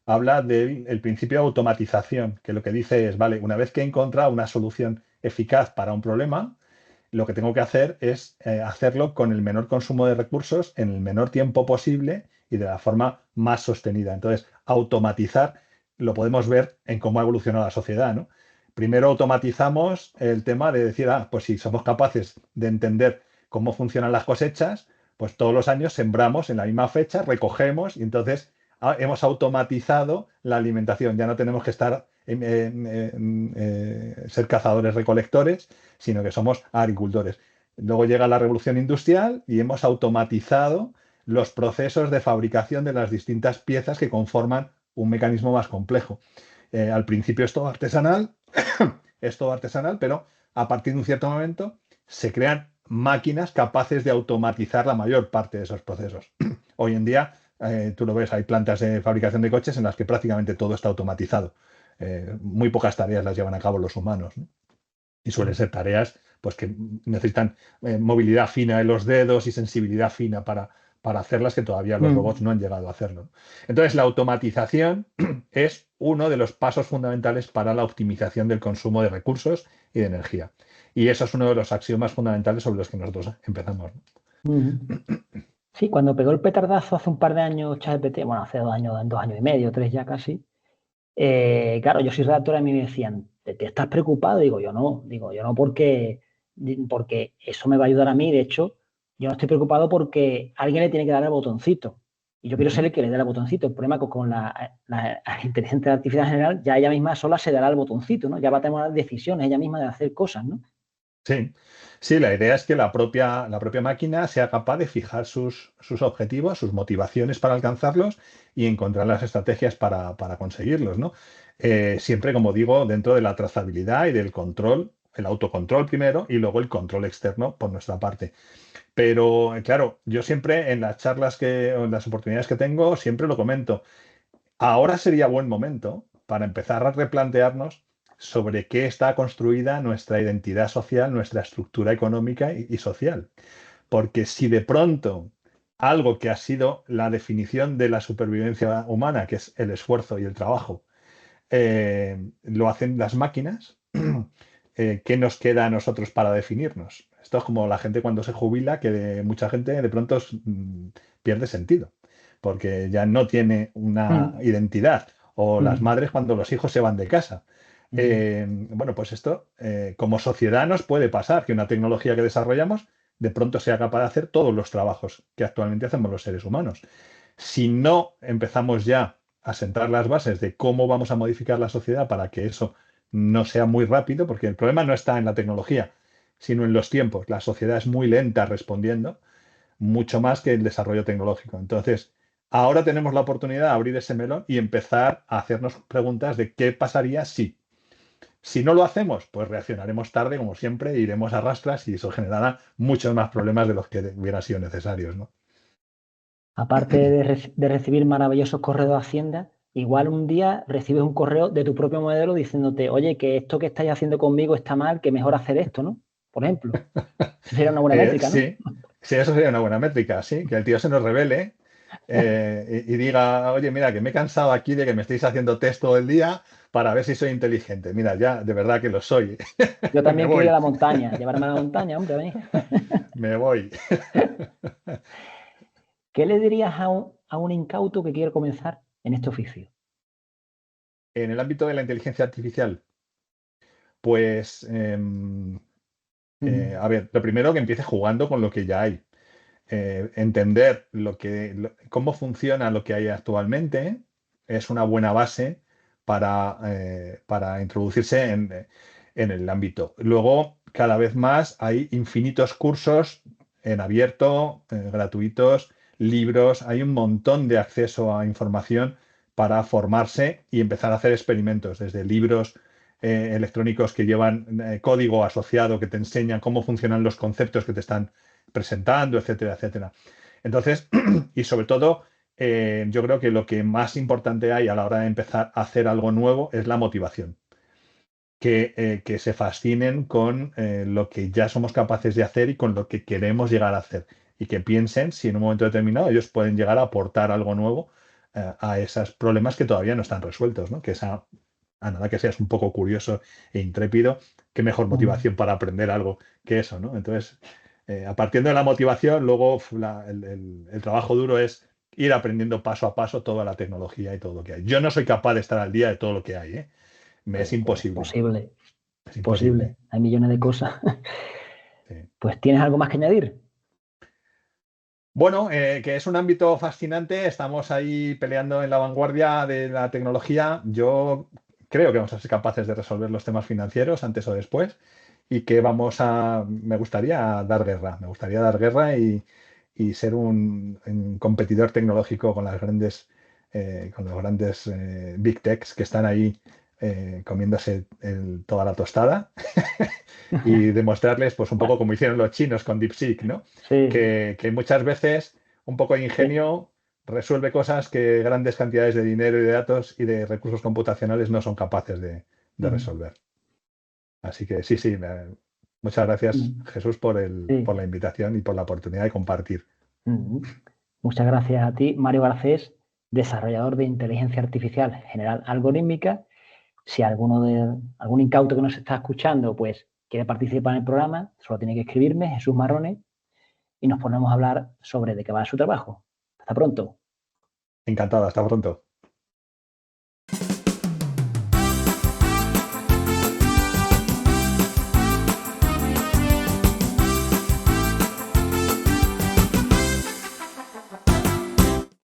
Speaker 2: habla del el principio de automatización, que lo que dice es, vale, una vez que he encontrado una solución eficaz para un problema, lo que tengo que hacer es hacerlo con el menor consumo de recursos en el menor tiempo posible y de la forma más sostenida. Entonces, automatizar lo podemos ver en cómo ha evolucionado la sociedad, ¿no? Primero automatizamos el tema de decir, pues si somos capaces de entender cómo funcionan las cosechas, pues todos los años sembramos en la misma fecha, recogemos y entonces hemos automatizado la alimentación. Ya no tenemos que estar ser cazadores-recolectores, sino que somos agricultores. Luego llega la revolución industrial y hemos automatizado los procesos de fabricación de las distintas piezas que conforman un mecanismo más complejo. Al principio es todo artesanal, pero a partir de un cierto momento se crean máquinas capaces de automatizar la mayor parte de esos procesos. Hoy en día, tú lo ves, hay plantas de fabricación de coches en las que prácticamente todo está automatizado. Muy pocas tareas las llevan a cabo los humanos, ¿no? Y suelen ser tareas pues, que necesitan movilidad fina de los dedos y sensibilidad fina para hacerlas, que todavía los robots no han llegado a hacerlo. Entonces, la automatización es uno de los pasos fundamentales para la optimización del consumo de recursos y de energía. Y eso es uno de los axiomas fundamentales sobre los que nosotros empezamos, ¿no?
Speaker 1: Sí, cuando pegó el petardazo hace un par de años ChatGPT, bueno, hace 2 años, 2 años y medio, 3 ya casi, claro, yo soy redactora y a mí me decían, ¿te estás preocupado? Digo, yo no porque eso me va a ayudar a mí. De hecho, yo no estoy preocupado porque alguien le tiene que dar el botoncito. Y yo quiero ser el que le dé el botoncito. El problema es que con la inteligencia artificial en general, ya ella misma sola se dará el botoncito, ¿no? Ya va a tomar decisiones ella misma de hacer cosas, ¿no?
Speaker 2: Sí, sí, la idea es que la propia máquina sea capaz de fijar sus objetivos, sus motivaciones para alcanzarlos y encontrar las estrategias para conseguirlos, ¿no? Siempre, como digo, dentro de la trazabilidad y del control, el autocontrol primero y luego el control externo por nuestra parte. Pero, claro, yo siempre en las charlas o en las oportunidades que tengo, siempre lo comento. Ahora sería buen momento para empezar a replantearnos sobre qué está construida nuestra identidad social, nuestra estructura económica y social. Porque si de pronto algo que ha sido la definición de la supervivencia humana, que es el esfuerzo y el trabajo, lo hacen las máquinas, ¿qué nos queda a nosotros para definirnos? Esto es como la gente cuando se jubila, que mucha gente de pronto pierde sentido, porque ya no tiene una
Speaker 1: Mm,
Speaker 2: identidad, o las
Speaker 1: mm,
Speaker 2: madres cuando los hijos se van de casa.
Speaker 1: mm.
Speaker 2: Bueno, pues esto como sociedad nos puede pasar, que una tecnología que desarrollamos de pronto sea capaz de hacer todos los trabajos que actualmente hacemos los seres humanos. Si no empezamos ya a sentar las bases de cómo vamos a modificar la sociedad para que eso no sea muy rápido, porque el problema no está en la tecnología, sino en los tiempos. La sociedad es muy lenta respondiendo, mucho más que el desarrollo tecnológico. Entonces, ahora tenemos la oportunidad de abrir ese melón y empezar a hacernos preguntas de qué pasaría si. Si no lo hacemos, pues reaccionaremos tarde, como siempre, e iremos a rastras y eso generará muchos más problemas de los que hubieran sido necesarios, ¿no?
Speaker 1: Aparte de recibir maravillosos correos de Hacienda, igual un día recibes un correo de tu propio modelo diciéndote, oye, que esto que estáis haciendo conmigo está mal, que mejor hacer esto, ¿no? Por ejemplo. Eso sería una buena métrica, ¿no?
Speaker 2: Sí, sí, eso sería una buena métrica, sí, que el tío se nos revele y diga, oye, mira, que me he cansado aquí de que me estéis haciendo test todo el día para ver si soy inteligente. Mira, ya, de verdad que lo soy.
Speaker 1: Yo
Speaker 2: Me
Speaker 1: también quiero ir a
Speaker 2: voy,
Speaker 1: la montaña, llevarme a la montaña, hombre, a mí.
Speaker 2: me voy.
Speaker 1: ¿Qué le dirías a un incauto que quiere comenzar en este oficio?
Speaker 2: En el ámbito de la inteligencia artificial, pues,
Speaker 1: Ujú,
Speaker 2: a ver, lo primero que empiece jugando con lo que ya hay. Entender cómo funciona lo que hay actualmente es una buena base para introducirse en el ámbito. Luego, cada vez más hay infinitos cursos en abierto, gratuitos, libros, hay un montón de acceso a información para formarse y empezar a hacer experimentos, desde libros electrónicos que llevan código asociado que te enseñan cómo funcionan los conceptos que te están presentando, etcétera, etcétera. Entonces, y sobre todo, yo creo que lo que más importante hay a la hora de empezar a hacer algo nuevo es la motivación. Que se fascinen con lo que ya somos capaces de hacer y con lo que queremos llegar a hacer. Y que piensen si en un momento determinado ellos pueden llegar a aportar algo nuevo a esos problemas que todavía no están resueltos, ¿no? Que a nada que seas un poco curioso e intrépido, qué mejor
Speaker 1: Mm.
Speaker 2: motivación para aprender algo que eso, ¿no? Entonces, a partir de la motivación, luego el trabajo duro es ir aprendiendo paso a paso toda la tecnología y todo lo que hay. Yo no soy capaz de estar al día de todo lo que hay, ¿eh? Me es
Speaker 1: Pues
Speaker 2: imposible,
Speaker 1: posible,
Speaker 2: es imposible.
Speaker 1: posible. Hay millones de cosas.
Speaker 2: Sí.
Speaker 1: Pues ¿tienes algo más que añadir?
Speaker 2: Bueno, que es un ámbito fascinante, estamos ahí peleando en la vanguardia de la tecnología. Yo creo que vamos a ser capaces de resolver los temas financieros antes o después y que me gustaría dar guerra y ser un competidor tecnológico con los grandes big techs que están ahí comiéndose toda la tostada y demostrarles, pues un poco como hicieron los chinos con DeepSeek, ¿no?
Speaker 1: Sí,
Speaker 2: Que muchas veces un poco de
Speaker 1: sí.
Speaker 2: ingenio resuelve cosas que grandes cantidades de dinero y de datos y de recursos computacionales no son capaces de
Speaker 1: Mm,
Speaker 2: resolver. Así que sí, sí, muchas gracias,
Speaker 1: mm,
Speaker 2: Jesús,
Speaker 1: sí.
Speaker 2: por la invitación y por la oportunidad de compartir.
Speaker 1: Mm. Muchas gracias a ti, Mario Garcés, desarrollador de inteligencia artificial general algorítmica. Si algún incauto que nos está escuchando, pues quiere participar en el programa, solo tiene que escribirme, Jesús Marrones, y nos ponemos a hablar sobre de qué va su trabajo. Hasta pronto.
Speaker 2: Encantado, hasta pronto.